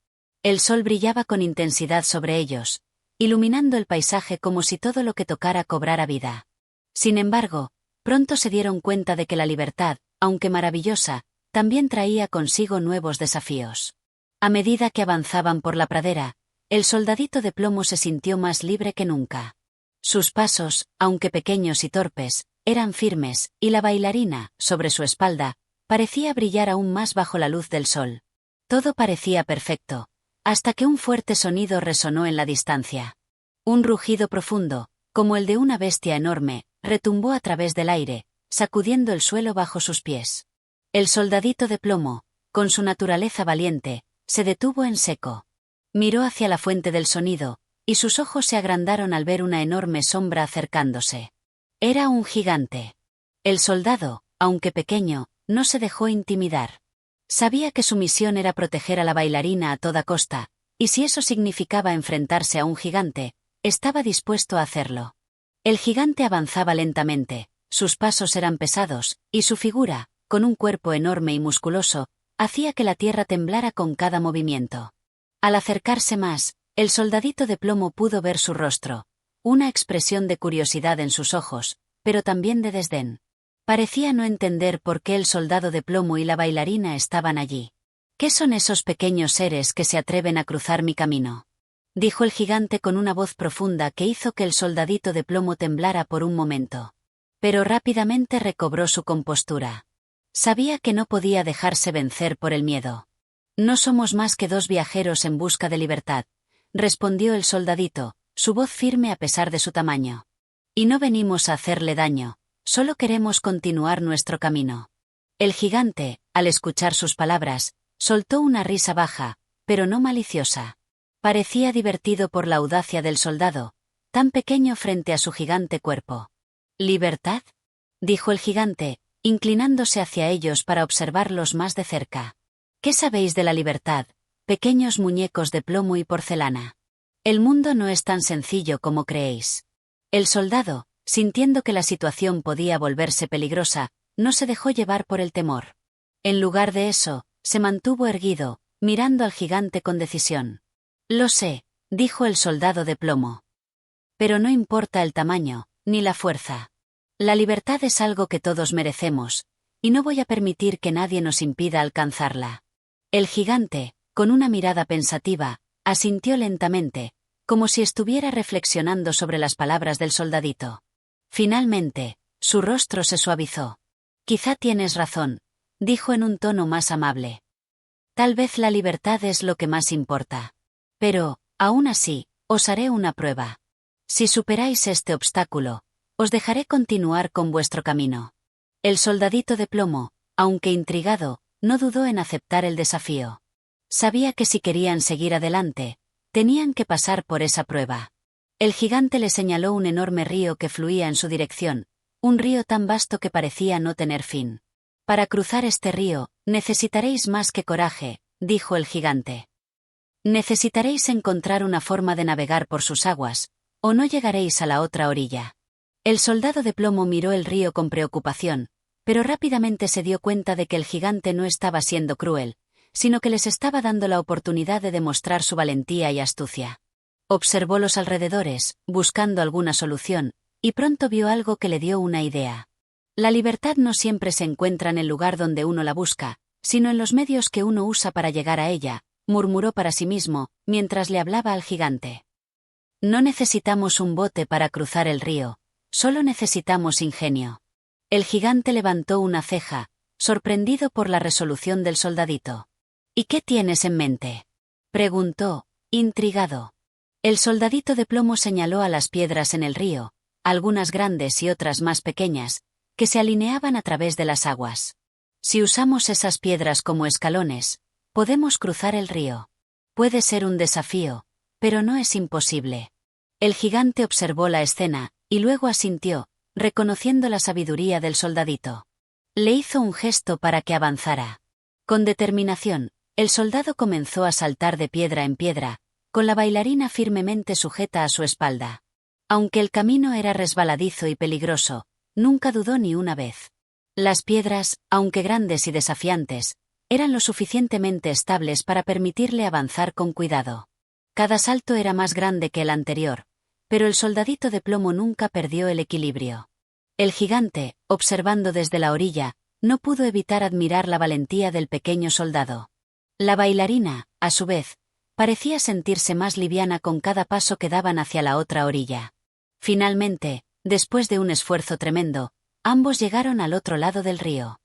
El sol brillaba con intensidad sobre ellos, iluminando el paisaje como si todo lo que tocara cobrara vida. Sin embargo, pronto se dieron cuenta de que la libertad, aunque maravillosa, también traía consigo nuevos desafíos. A medida que avanzaban por la pradera, el soldadito de plomo se sintió más libre que nunca. Sus pasos, aunque pequeños y torpes, eran firmes, y la bailarina, sobre su espalda, parecía brillar aún más bajo la luz del sol. Todo parecía perfecto, hasta que un fuerte sonido resonó en la distancia. Un rugido profundo, como el de una bestia enorme, retumbó a través del aire, sacudiendo el suelo bajo sus pies. El soldadito de plomo, con su naturaleza valiente, se detuvo en seco. Miró hacia la fuente del sonido, y sus ojos se agrandaron al ver una enorme sombra acercándose. Era un gigante. El soldado, aunque pequeño, no se dejó intimidar. Sabía que su misión era proteger a la bailarina a toda costa, y si eso significaba enfrentarse a un gigante, estaba dispuesto a hacerlo. El gigante avanzaba lentamente, sus pasos eran pesados, y su figura, con un cuerpo enorme y musculoso, hacía que la tierra temblara con cada movimiento. Al acercarse más, el soldadito de plomo pudo ver su rostro, una expresión de curiosidad en sus ojos, pero también de desdén. Parecía no entender por qué el soldado de plomo y la bailarina estaban allí. ¿Qué son esos pequeños seres que se atreven a cruzar mi camino?, dijo el gigante con una voz profunda que hizo que el soldadito de plomo temblara por un momento. Pero rápidamente recobró su compostura. Sabía que no podía dejarse vencer por el miedo. No somos más que dos viajeros en busca de libertad, respondió el soldadito, su voz firme a pesar de su tamaño. Y no venimos a hacerle daño, solo queremos continuar nuestro camino. El gigante, al escuchar sus palabras, soltó una risa baja, pero no maliciosa. Parecía divertido por la audacia del soldado, tan pequeño frente a su gigante cuerpo. ¿Libertad?, dijo el gigante, inclinándose hacia ellos para observarlos más de cerca. ¿Qué sabéis de la libertad, pequeños muñecos de plomo y porcelana? El mundo no es tan sencillo como creéis. El soldado, sintiendo que la situación podía volverse peligrosa, no se dejó llevar por el temor. En lugar de eso, se mantuvo erguido, mirando al gigante con decisión. Lo sé, dijo el soldado de plomo. Pero no importa el tamaño, ni la fuerza. La libertad es algo que todos merecemos, y no voy a permitir que nadie nos impida alcanzarla. El gigante, con una mirada pensativa, asintió lentamente, como si estuviera reflexionando sobre las palabras del soldadito. Finalmente, su rostro se suavizó. Quizá tienes razón, dijo en un tono más amable. Tal vez la libertad es lo que más importa. Pero, aún así, os haré una prueba. Si superáis este obstáculo, os dejaré continuar con vuestro camino. El soldadito de plomo, aunque intrigado, no dudó en aceptar el desafío. Sabía que si querían seguir adelante, tenían que pasar por esa prueba. El gigante le señaló un enorme río que fluía en su dirección, un río tan vasto que parecía no tener fin. Para cruzar este río, necesitaréis más que coraje, dijo el gigante. Necesitaréis encontrar una forma de navegar por sus aguas, o no llegaréis a la otra orilla. El soldado de plomo miró el río con preocupación, pero rápidamente se dio cuenta de que el gigante no estaba siendo cruel, sino que les estaba dando la oportunidad de demostrar su valentía y astucia. Observó los alrededores, buscando alguna solución, y pronto vio algo que le dio una idea. La libertad no siempre se encuentra en el lugar donde uno la busca, sino en los medios que uno usa para llegar a ella, murmuró para sí mismo, mientras le hablaba al gigante. No necesitamos un bote para cruzar el río, solo necesitamos ingenio. El gigante levantó una ceja, sorprendido por la resolución del soldadito. ¿Y qué tienes en mente?, preguntó, intrigado. El soldadito de plomo señaló a las piedras en el río, algunas grandes y otras más pequeñas, que se alineaban a través de las aguas. Si usamos esas piedras como escalones, podemos cruzar el río. Puede ser un desafío, pero no es imposible. El gigante observó la escena, y luego asintió, reconociendo la sabiduría del soldadito. Le hizo un gesto para que avanzara. Con determinación, el soldado comenzó a saltar de piedra en piedra, con la bailarina firmemente sujeta a su espalda. Aunque el camino era resbaladizo y peligroso, nunca dudó ni una vez. Las piedras, aunque grandes y desafiantes, eran lo suficientemente estables para permitirle avanzar con cuidado. Cada salto era más grande que el anterior, pero el soldadito de plomo nunca perdió el equilibrio. El gigante, observando desde la orilla, no pudo evitar admirar la valentía del pequeño soldado. La bailarina, a su vez, parecía sentirse más liviana con cada paso que daban hacia la otra orilla. Finalmente, después de un esfuerzo tremendo, ambos llegaron al otro lado del río.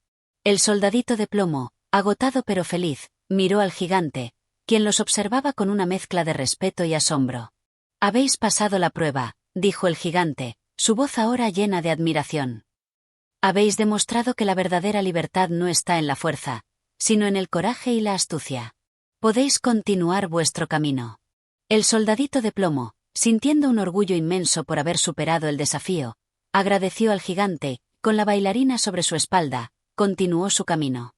El soldadito de plomo, agotado pero feliz, miró al gigante, quien los observaba con una mezcla de respeto y asombro. Habéis pasado la prueba, dijo el gigante, su voz ahora llena de admiración. Habéis demostrado que la verdadera libertad no está en la fuerza, sino en el coraje y la astucia. Podéis continuar vuestro camino. El soldadito de plomo, sintiendo un orgullo inmenso por haber superado el desafío, agradeció al gigante, con la bailarina sobre su espalda, continuó su camino.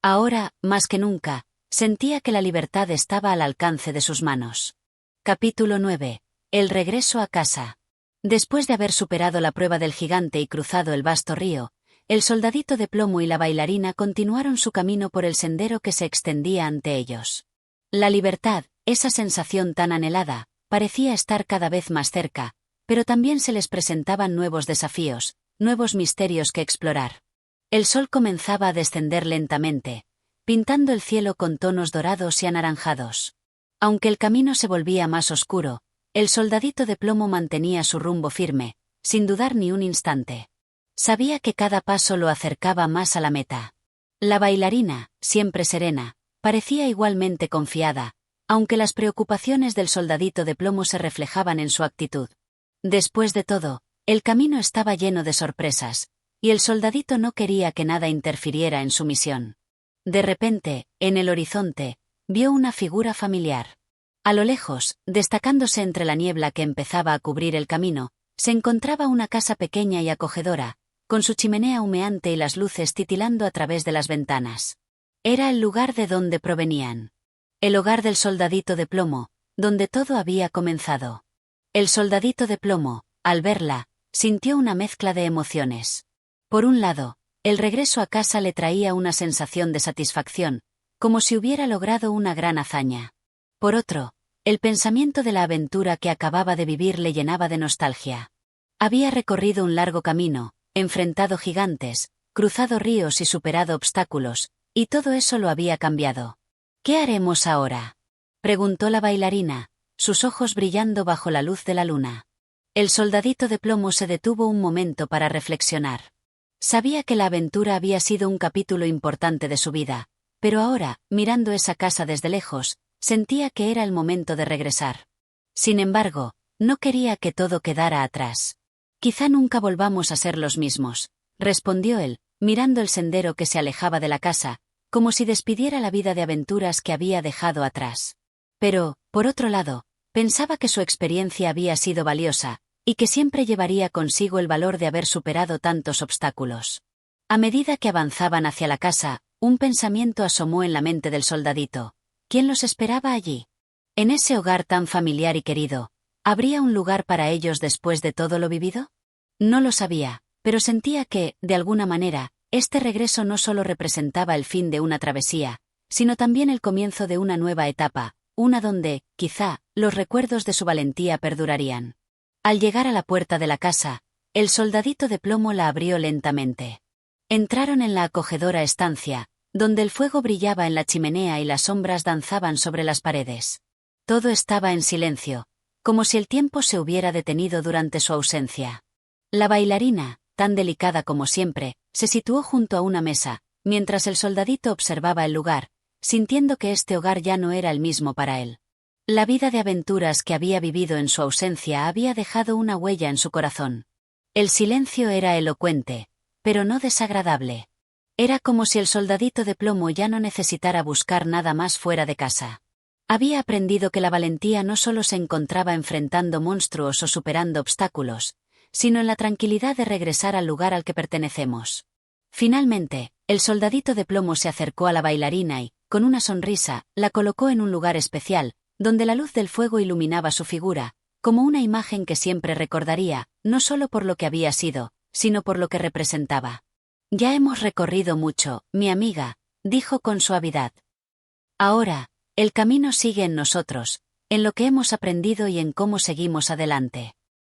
Ahora, más que nunca, sentía que la libertad estaba al alcance de sus manos. Capítulo 9. El regreso a casa. Después de haber superado la prueba del gigante y cruzado el vasto río, el soldadito de plomo y la bailarina continuaron su camino por el sendero que se extendía ante ellos. La libertad, esa sensación tan anhelada, parecía estar cada vez más cerca, pero también se les presentaban nuevos desafíos, nuevos misterios que explorar. El sol comenzaba a descender lentamente, pintando el cielo con tonos dorados y anaranjados. Aunque el camino se volvía más oscuro, el soldadito de plomo mantenía su rumbo firme, sin dudar ni un instante. Sabía que cada paso lo acercaba más a la meta. La bailarina, siempre serena, parecía igualmente confiada, aunque las preocupaciones del soldadito de plomo se reflejaban en su actitud. Después de todo, el camino estaba lleno de sorpresas, y el soldadito no quería que nada interfiriera en su misión. De repente, en el horizonte, vio una figura familiar. A lo lejos, destacándose entre la niebla que empezaba a cubrir el camino, se encontraba una casa pequeña y acogedora, con su chimenea humeante y las luces titilando a través de las ventanas. Era el lugar de donde provenían. El hogar del soldadito de plomo, donde todo había comenzado. El soldadito de plomo, al verla, sintió una mezcla de emociones. Por un lado, el regreso a casa le traía una sensación de satisfacción, como si hubiera logrado una gran hazaña. Por otro, el pensamiento de la aventura que acababa de vivir le llenaba de nostalgia. Había recorrido un largo camino, enfrentado gigantes, cruzado ríos y superado obstáculos, y todo eso lo había cambiado. ¿Qué haremos ahora?, preguntó la bailarina, sus ojos brillando bajo la luz de la luna. El soldadito de plomo se detuvo un momento para reflexionar. Sabía que la aventura había sido un capítulo importante de su vida, pero ahora, mirando esa casa desde lejos, sentía que era el momento de regresar. Sin embargo, no quería que todo quedara atrás. Quizá nunca volvamos a ser los mismos, respondió él, mirando el sendero que se alejaba de la casa, como si despidiera la vida de aventuras que había dejado atrás. Pero, por otro lado, pensaba que su experiencia había sido valiosa, y que siempre llevaría consigo el valor de haber superado tantos obstáculos. A medida que avanzaban hacia la casa, un pensamiento asomó en la mente del soldadito. ¿Quién los esperaba allí? En ese hogar tan familiar y querido, ¿habría un lugar para ellos después de todo lo vivido? No lo sabía, pero sentía que, de alguna manera, este regreso no solo representaba el fin de una travesía, sino también el comienzo de una nueva etapa, una donde, quizá, los recuerdos de su valentía perdurarían. Al llegar a la puerta de la casa, el soldadito de plomo la abrió lentamente. Entraron en la acogedora estancia, donde el fuego brillaba en la chimenea y las sombras danzaban sobre las paredes. Todo estaba en silencio, como si el tiempo se hubiera detenido durante su ausencia. La bailarina, tan delicada como siempre, se situó junto a una mesa, mientras el soldadito observaba el lugar, sintiendo que este hogar ya no era el mismo para él. La vida de aventuras que había vivido en su ausencia había dejado una huella en su corazón. El silencio era elocuente, pero no desagradable. Era como si el soldadito de plomo ya no necesitara buscar nada más fuera de casa. Había aprendido que la valentía no solo se encontraba enfrentando monstruos o superando obstáculos, sino en la tranquilidad de regresar al lugar al que pertenecemos. Finalmente, el soldadito de plomo se acercó a la bailarina y, con una sonrisa, la colocó en un lugar especial, donde la luz del fuego iluminaba su figura, como una imagen que siempre recordaría, no solo por lo que había sido, sino por lo que representaba. «Ya hemos recorrido mucho, mi amiga», dijo con suavidad. «Ahora, el camino sigue en nosotros, en lo que hemos aprendido y en cómo seguimos adelante».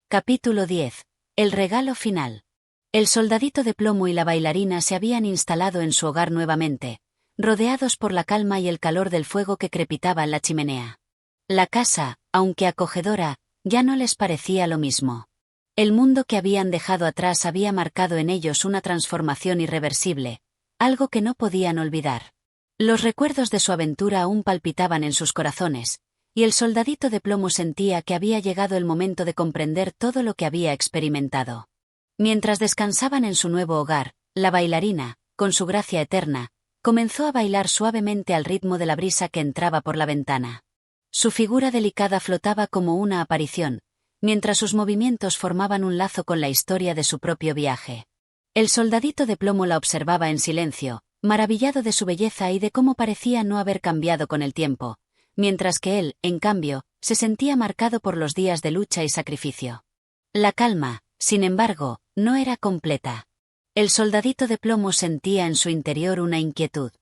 Capítulo 10. El regalo final. El soldadito de plomo y la bailarina se habían instalado en su hogar nuevamente, rodeados por la calma y el calor del fuego que crepitaba en la chimenea. La casa, aunque acogedora, ya no les parecía lo mismo. El mundo que habían dejado atrás había marcado en ellos una transformación irreversible, algo que no podían olvidar. Los recuerdos de su aventura aún palpitaban en sus corazones, y el soldadito de plomo sentía que había llegado el momento de comprender todo lo que había experimentado. Mientras descansaban en su nuevo hogar, la bailarina, con su gracia eterna, comenzó a bailar suavemente al ritmo de la brisa que entraba por la ventana. Su figura delicada flotaba como una aparición, mientras sus movimientos formaban un lazo con la historia de su propio viaje. El soldadito de plomo la observaba en silencio, maravillado de su belleza y de cómo parecía no haber cambiado con el tiempo, mientras que él, en cambio, se sentía marcado por los días de lucha y sacrificio. La calma, sin embargo, no era completa. El soldadito de plomo sentía en su interior una inquietud.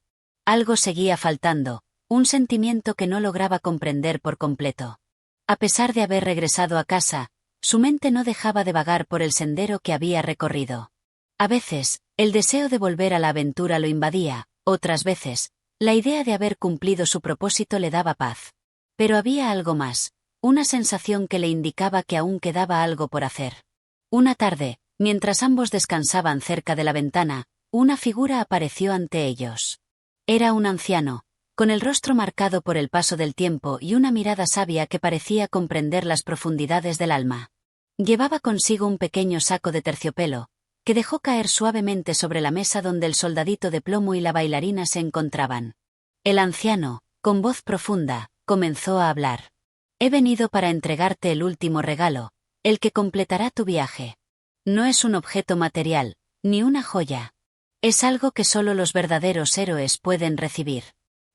Algo seguía faltando, un sentimiento que no lograba comprender por completo. A pesar de haber regresado a casa, su mente no dejaba de vagar por el sendero que había recorrido. A veces, el deseo de volver a la aventura lo invadía, otras veces, la idea de haber cumplido su propósito le daba paz. Pero había algo más, una sensación que le indicaba que aún quedaba algo por hacer. Una tarde, Mientras ambos descansaban cerca de la ventana, una figura apareció ante ellos. Era un anciano, con el rostro marcado por el paso del tiempo y una mirada sabia que parecía comprender las profundidades del alma. Llevaba consigo un pequeño saco de terciopelo, que dejó caer suavemente sobre la mesa donde el soldadito de plomo y la bailarina se encontraban. El anciano, con voz profunda, comenzó a hablar. He venido para entregarte el último regalo, el que completará tu viaje. No es un objeto material, ni una joya. Es algo que solo los verdaderos héroes pueden recibir.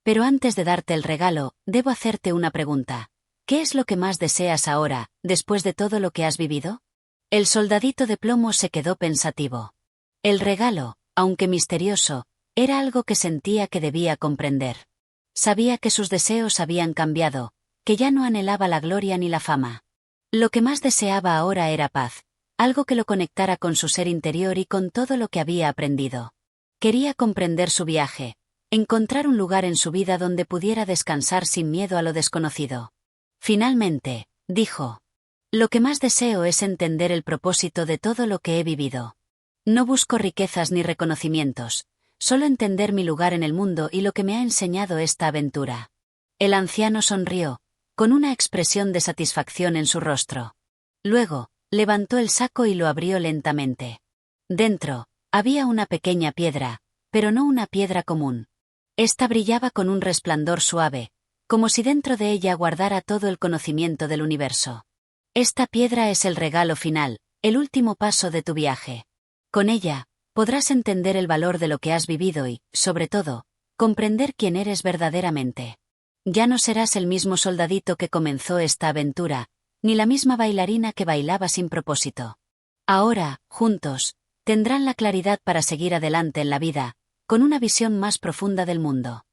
Pero antes de darte el regalo, debo hacerte una pregunta. ¿Qué es lo que más deseas ahora, después de todo lo que has vivido? El soldadito de plomo se quedó pensativo. El regalo, aunque misterioso, era algo que sentía que debía comprender. Sabía que sus deseos habían cambiado, que ya no anhelaba la gloria ni la fama. Lo que más deseaba ahora era paz, algo que lo conectara con su ser interior y con todo lo que había aprendido. Quería comprender su viaje, encontrar un lugar en su vida donde pudiera descansar sin miedo a lo desconocido. Finalmente, dijo: lo que más deseo es entender el propósito de todo lo que he vivido. No busco riquezas ni reconocimientos, solo entender mi lugar en el mundo y lo que me ha enseñado esta aventura. El anciano sonrió, con una expresión de satisfacción en su rostro. Luego, levantó el saco y lo abrió lentamente. Dentro, había una pequeña piedra, pero no una piedra común. Esta brillaba con un resplandor suave, como si dentro de ella guardara todo el conocimiento del universo. Esta piedra es el regalo final, el último paso de tu viaje. Con ella, podrás entender el valor de lo que has vivido y, sobre todo, comprender quién eres verdaderamente. Ya no serás el mismo soldadito que comenzó esta aventura, ni la misma bailarina que bailaba sin propósito. Ahora, juntos, tendrán la claridad para seguir adelante en la vida, con una visión más profunda del mundo.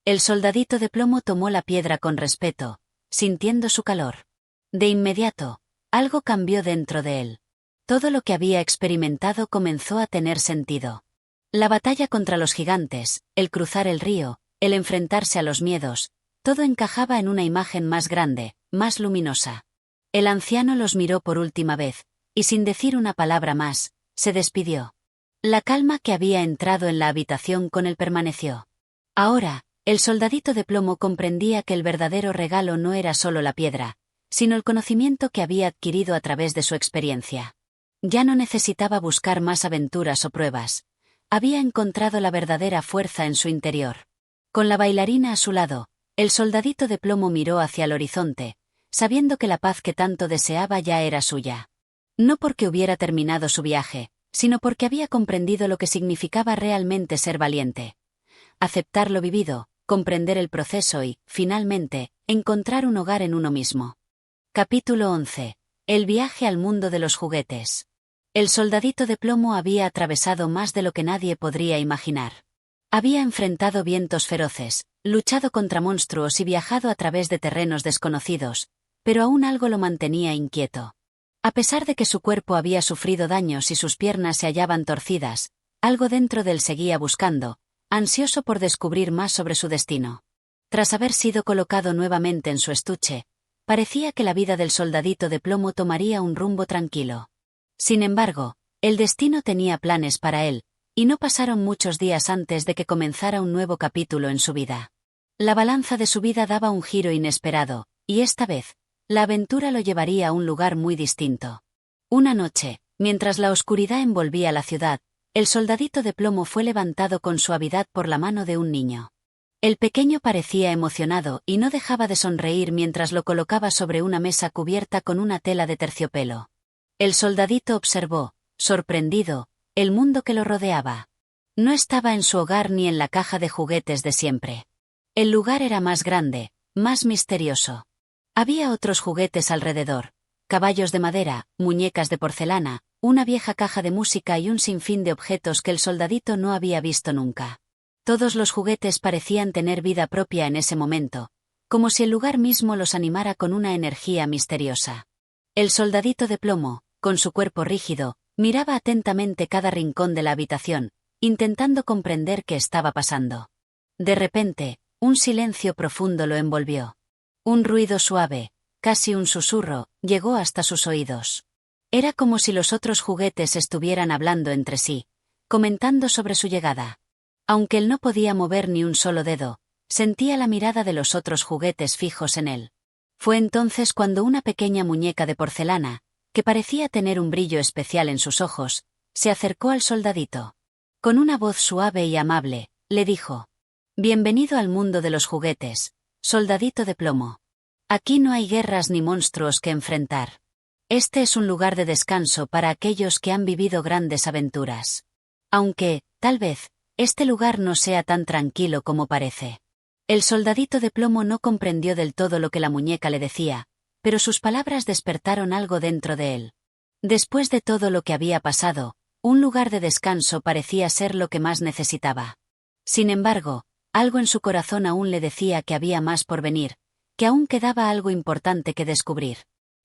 El soldadito de plomo tomó la piedra con respeto, sintiendo su calor. De inmediato, algo cambió dentro de él. Todo lo que había experimentado comenzó a tener sentido. La batalla contra los gigantes, el cruzar el río, el enfrentarse a los miedos, todo encajaba en una imagen más grande, más luminosa. El anciano los miró por última vez, y sin decir una palabra más, se despidió. La calma que había entrado en la habitación con él permaneció. Ahora, el soldadito de plomo comprendía que el verdadero regalo no era solo la piedra, sino el conocimiento que había adquirido a través de su experiencia. Ya no necesitaba buscar más aventuras o pruebas. Había encontrado la verdadera fuerza en su interior. Con la bailarina a su lado, el soldadito de plomo miró hacia el horizonte, sabiendo que la paz que tanto deseaba ya era suya. No porque hubiera terminado su viaje, sino porque había comprendido lo que significaba realmente ser valiente. Aceptar lo vivido, comprender el proceso y, finalmente, encontrar un hogar en uno mismo. Capítulo 11. El viaje al mundo de los juguetes. El soldadito de plomo había atravesado más de lo que nadie podría imaginar. Había enfrentado vientos feroces, luchado contra monstruos y viajado a través de terrenos desconocidos, pero aún algo lo mantenía inquieto. A pesar de que su cuerpo había sufrido daños y sus piernas se hallaban torcidas, algo dentro de él seguía buscando, ansioso por descubrir más sobre su destino. Tras haber sido colocado nuevamente en su estuche, parecía que la vida del soldadito de plomo tomaría un rumbo tranquilo. Sin embargo, el destino tenía planes para él, y no pasaron muchos días antes de que comenzara un nuevo capítulo en su vida. La balanza de su vida daba un giro inesperado, y esta vez, la aventura lo llevaría a un lugar muy distinto. Una noche, mientras la oscuridad envolvía la ciudad, el soldadito de plomo fue levantado con suavidad por la mano de un niño. El pequeño parecía emocionado y no dejaba de sonreír mientras lo colocaba sobre una mesa cubierta con una tela de terciopelo. El soldadito observó, sorprendido, el mundo que lo rodeaba. No estaba en su hogar ni en la caja de juguetes de siempre. El lugar era más grande, más misterioso. Había otros juguetes alrededor: caballos de madera, muñecas de porcelana, una vieja caja de música y un sinfín de objetos que el soldadito no había visto nunca. Todos los juguetes parecían tener vida propia en ese momento, como si el lugar mismo los animara con una energía misteriosa. El soldadito de plomo, con su cuerpo rígido, miraba atentamente cada rincón de la habitación, intentando comprender qué estaba pasando. De repente, un silencio profundo lo envolvió. Un ruido suave, casi un susurro, llegó hasta sus oídos. Era como si los otros juguetes estuvieran hablando entre sí, comentando sobre su llegada. Aunque él no podía mover ni un solo dedo, sentía la mirada de los otros juguetes fijos en él. Fue entonces cuando una pequeña muñeca de porcelana, que parecía tener un brillo especial en sus ojos, se acercó al soldadito. Con una voz suave y amable, le dijo: «Bienvenido al mundo de los juguetes, soldadito de plomo. Aquí no hay guerras ni monstruos que enfrentar. Este es un lugar de descanso para aquellos que han vivido grandes aventuras. Aunque, tal vez, este lugar no sea tan tranquilo como parece». El soldadito de plomo no comprendió del todo lo que la muñeca le decía, pero sus palabras despertaron algo dentro de él. Después de todo lo que había pasado, un lugar de descanso parecía ser lo que más necesitaba. Sin embargo, algo en su corazón aún le decía que había más por venir, que aún quedaba algo importante que descubrir.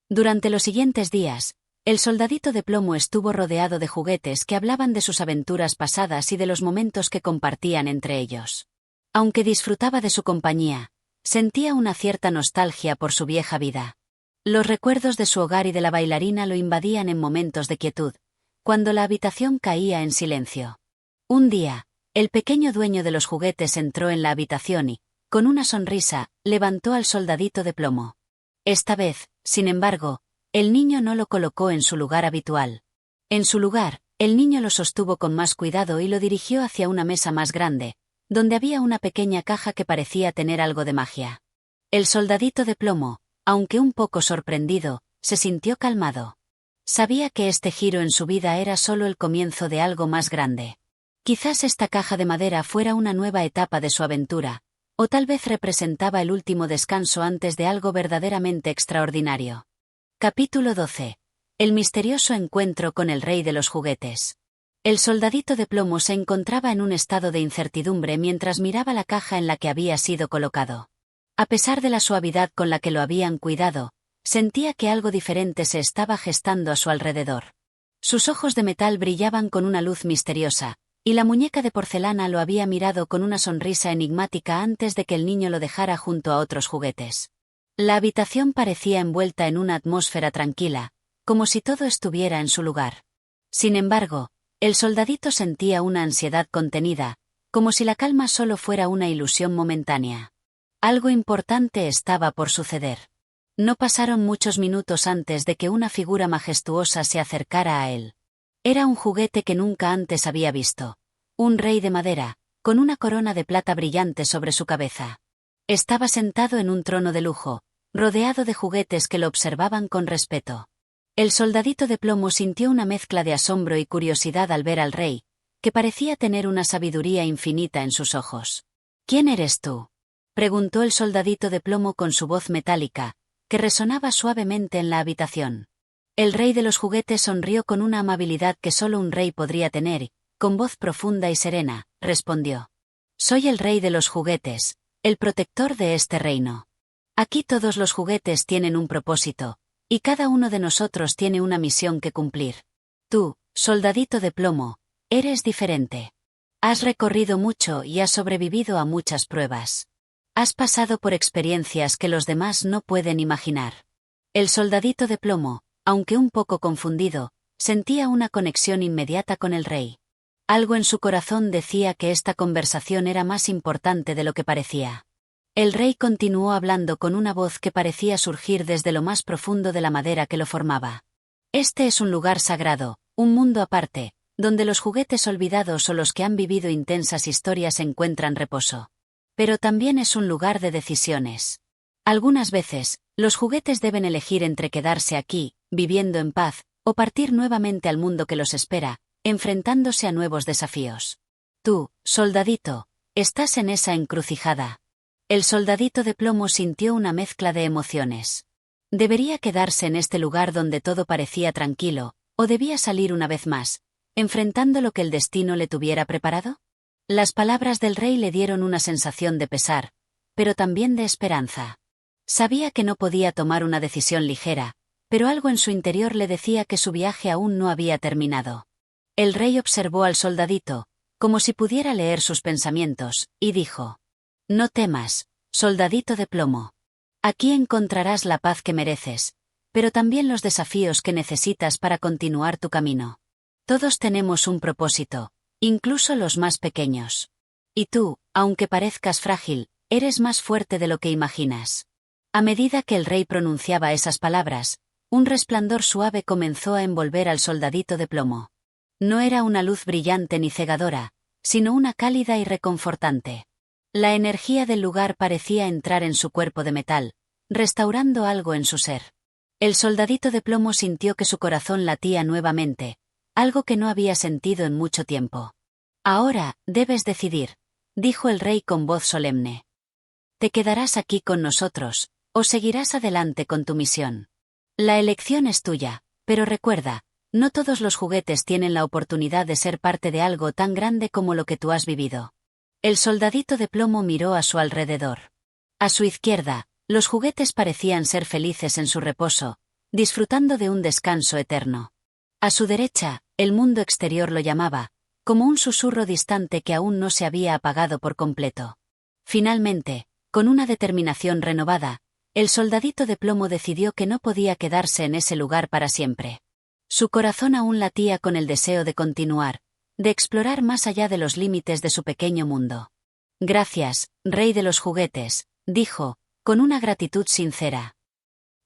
Durante los siguientes días, el soldadito de plomo estuvo rodeado de juguetes que hablaban de sus aventuras pasadas y de los momentos que compartían entre ellos. Aunque disfrutaba de su compañía, sentía una cierta nostalgia por su vieja vida. Los recuerdos de su hogar y de la bailarina lo invadían en momentos de quietud, cuando la habitación caía en silencio. Un día, el pequeño dueño de los juguetes entró en la habitación y, con una sonrisa, levantó al soldadito de plomo. Esta vez, sin embargo, el niño no lo colocó en su lugar habitual. En su lugar, el niño lo sostuvo con más cuidado y lo dirigió hacia una mesa más grande, donde había una pequeña caja que parecía tener algo de magia. El soldadito de plomo, aunque un poco sorprendido, se sintió calmado. Sabía que este giro en su vida era solo el comienzo de algo más grande. Quizás esta caja de madera fuera una nueva etapa de su aventura, o tal vez representaba el último descanso antes de algo verdaderamente extraordinario. Capítulo 12. El misterioso encuentro con el rey de los juguetes. El soldadito de plomo se encontraba en un estado de incertidumbre mientras miraba la caja en la que había sido colocado. A pesar de la suavidad con la que lo habían cuidado, sentía que algo diferente se estaba gestando a su alrededor. Sus ojos de metal brillaban con una luz misteriosa, y la muñeca de porcelana lo había mirado con una sonrisa enigmática antes de que el niño lo dejara junto a otros juguetes. La habitación parecía envuelta en una atmósfera tranquila, como si todo estuviera en su lugar. Sin embargo, el soldadito sentía una ansiedad contenida, como si la calma solo fuera una ilusión momentánea. Algo importante estaba por suceder. No pasaron muchos minutos antes de que una figura majestuosa se acercara a él. Era un juguete que nunca antes había visto. Un rey de madera, con una corona de plata brillante sobre su cabeza. Estaba sentado en un trono de lujo, rodeado de juguetes que lo observaban con respeto. El soldadito de plomo sintió una mezcla de asombro y curiosidad al ver al rey, que parecía tener una sabiduría infinita en sus ojos. «¿Quién eres tú?», preguntó el soldadito de plomo con su voz metálica, que resonaba suavemente en la habitación. El rey de los juguetes sonrió con una amabilidad que solo un rey podría tener y, con voz profunda y serena, respondió: «Soy el rey de los juguetes, el protector de este reino. Aquí todos los juguetes tienen un propósito, y cada uno de nosotros tiene una misión que cumplir. Tú, soldadito de plomo, eres diferente. Has recorrido mucho y has sobrevivido a muchas pruebas. Has pasado por experiencias que los demás no pueden imaginar». El soldadito de plomo, aunque un poco confundido, sentía una conexión inmediata con el rey. Algo en su corazón decía que esta conversación era más importante de lo que parecía. El rey continuó hablando con una voz que parecía surgir desde lo más profundo de la madera que lo formaba. «Este es un lugar sagrado, un mundo aparte, donde los juguetes olvidados o los que han vivido intensas historias encuentran reposo. Pero también es un lugar de decisiones. Algunas veces, los juguetes deben elegir entre quedarse aquí, viviendo en paz, o partir nuevamente al mundo que los espera, enfrentándose a nuevos desafíos. Tú, soldadito, estás en esa encrucijada». El soldadito de plomo sintió una mezcla de emociones. ¿Debería quedarse en este lugar donde todo parecía tranquilo, o debía salir una vez más, enfrentando lo que el destino le tuviera preparado? Las palabras del rey le dieron una sensación de pesar, pero también de esperanza. Sabía que no podía tomar una decisión ligera, pero algo en su interior le decía que su viaje aún no había terminado. El rey observó al soldadito, como si pudiera leer sus pensamientos, y dijo: «No temas, soldadito de plomo. Aquí encontrarás la paz que mereces, pero también los desafíos que necesitas para continuar tu camino. Todos tenemos un propósito, incluso los más pequeños. Y tú, aunque parezcas frágil, eres más fuerte de lo que imaginas. A medida que el rey pronunciaba esas palabras, un resplandor suave comenzó a envolver al soldadito de plomo. No era una luz brillante ni cegadora, sino una cálida y reconfortante. La energía del lugar parecía entrar en su cuerpo de metal, restaurando algo en su ser. El soldadito de plomo sintió que su corazón latía nuevamente, algo que no había sentido en mucho tiempo. Ahora, debes decidir, dijo el rey con voz solemne. ¿Te quedarás aquí con nosotros, o seguirás adelante con tu misión? La elección es tuya, pero recuerda, no todos los juguetes tienen la oportunidad de ser parte de algo tan grande como lo que tú has vivido. El soldadito de plomo miró a su alrededor. A su izquierda, los juguetes parecían ser felices en su reposo, disfrutando de un descanso eterno. A su derecha, el mundo exterior lo llamaba, como un susurro distante que aún no se había apagado por completo. Finalmente, con una determinación renovada, el soldadito de plomo decidió que no podía quedarse en ese lugar para siempre. Su corazón aún latía con el deseo de continuar, de explorar más allá de los límites de su pequeño mundo. Gracias, rey de los juguetes, dijo, con una gratitud sincera.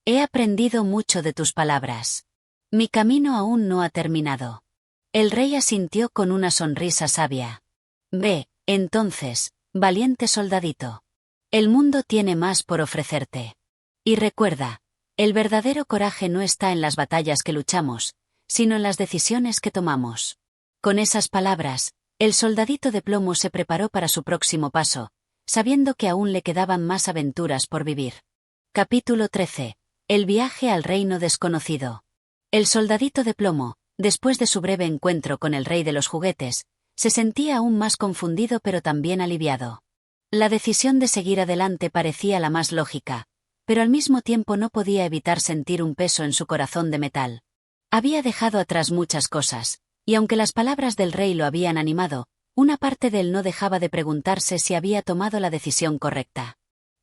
He aprendido mucho de tus palabras. Mi camino aún no ha terminado. El rey asintió con una sonrisa sabia. Ve, entonces, valiente soldadito. El mundo tiene más por ofrecerte. Y recuerda, el verdadero coraje no está en las batallas que luchamos, sino en las decisiones que tomamos. Con esas palabras, el soldadito de plomo se preparó para su próximo paso, sabiendo que aún le quedaban más aventuras por vivir. Capítulo 13. El viaje al reino desconocido. El soldadito de plomo, después de su breve encuentro con el rey de los juguetes, se sentía aún más confundido pero también aliviado. La decisión de seguir adelante parecía la más lógica, pero al mismo tiempo no podía evitar sentir un peso en su corazón de metal. Había dejado atrás muchas cosas, y aunque las palabras del rey lo habían animado, una parte de él no dejaba de preguntarse si había tomado la decisión correcta.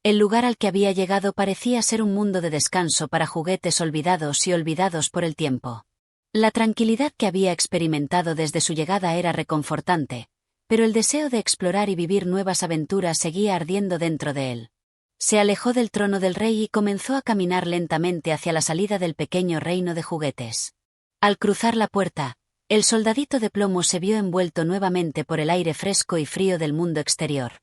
El lugar al que había llegado parecía ser un mundo de descanso para juguetes olvidados y olvidados por el tiempo. La tranquilidad que había experimentado desde su llegada era reconfortante, pero el deseo de explorar y vivir nuevas aventuras seguía ardiendo dentro de él. Se alejó del trono del rey y comenzó a caminar lentamente hacia la salida del pequeño reino de juguetes. Al cruzar la puerta, el soldadito de plomo se vio envuelto nuevamente por el aire fresco y frío del mundo exterior.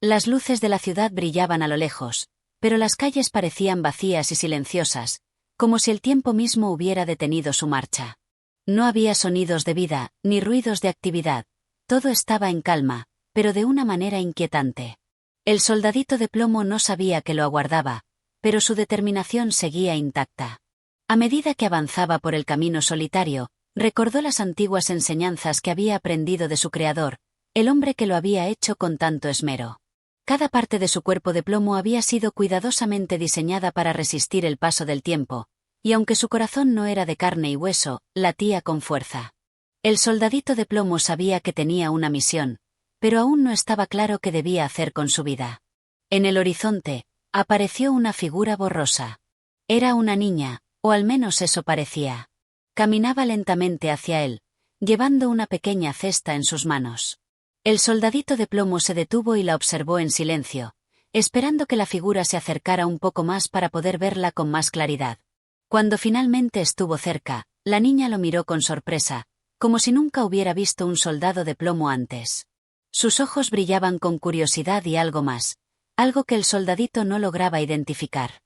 Las luces de la ciudad brillaban a lo lejos, pero las calles parecían vacías y silenciosas, como si el tiempo mismo hubiera detenido su marcha. No había sonidos de vida, ni ruidos de actividad. Todo estaba en calma, pero de una manera inquietante. El soldadito de plomo no sabía que lo aguardaba, pero su determinación seguía intacta. A medida que avanzaba por el camino solitario, recordó las antiguas enseñanzas que había aprendido de su creador, el hombre que lo había hecho con tanto esmero. Cada parte de su cuerpo de plomo había sido cuidadosamente diseñada para resistir el paso del tiempo, y aunque su corazón no era de carne y hueso, latía con fuerza. El soldadito de plomo sabía que tenía una misión, pero aún no estaba claro qué debía hacer con su vida. En el horizonte, apareció una figura borrosa. Era una niña, o al menos eso parecía. Caminaba lentamente hacia él, llevando una pequeña cesta en sus manos. El soldadito de plomo se detuvo y la observó en silencio, esperando que la figura se acercara un poco más para poder verla con más claridad. Cuando finalmente estuvo cerca, la niña lo miró con sorpresa, como si nunca hubiera visto un soldado de plomo antes. Sus ojos brillaban con curiosidad y algo más, algo que el soldadito no lograba identificar.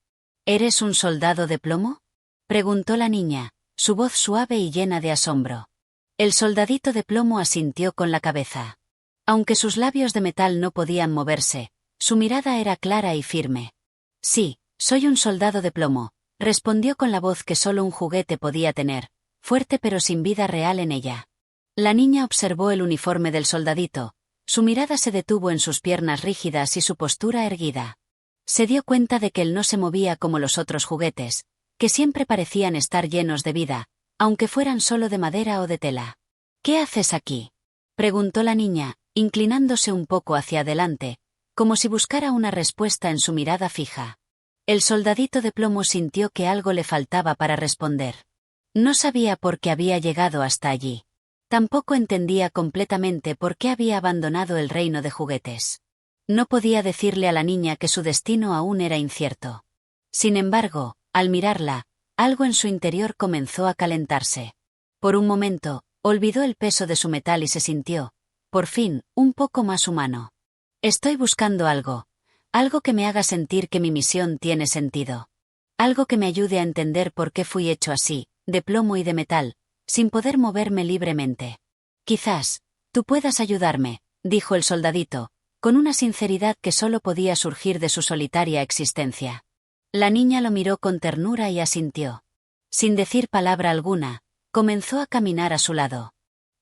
¿Eres un soldado de plomo?, preguntó la niña, su voz suave y llena de asombro. El soldadito de plomo asintió con la cabeza. Aunque sus labios de metal no podían moverse, su mirada era clara y firme. Sí, soy un soldado de plomo, respondió con la voz que solo un juguete podía tener, fuerte pero sin vida real en ella. La niña observó el uniforme del soldadito, su mirada se detuvo en sus piernas rígidas y su postura erguida. Se dio cuenta de que él no se movía como los otros juguetes, que siempre parecían estar llenos de vida, aunque fueran solo de madera o de tela. ¿Qué haces aquí?, preguntó la niña, inclinándose un poco hacia adelante, como si buscara una respuesta en su mirada fija. El soldadito de plomo sintió que algo le faltaba para responder. No sabía por qué había llegado hasta allí. Tampoco entendía completamente por qué había abandonado el reino de juguetes. No podía decirle a la niña que su destino aún era incierto. Sin embargo, al mirarla, algo en su interior comenzó a calentarse. Por un momento, olvidó el peso de su metal y se sintió, por fin, un poco más humano. Estoy buscando algo. Algo que me haga sentir que mi misión tiene sentido. Algo que me ayude a entender por qué fui hecho así, de plomo y de metal, sin poder moverme libremente. Quizás, tú puedas ayudarme, dijo el soldadito, con una sinceridad que solo podía surgir de su solitaria existencia. La niña lo miró con ternura y asintió. Sin decir palabra alguna, comenzó a caminar a su lado.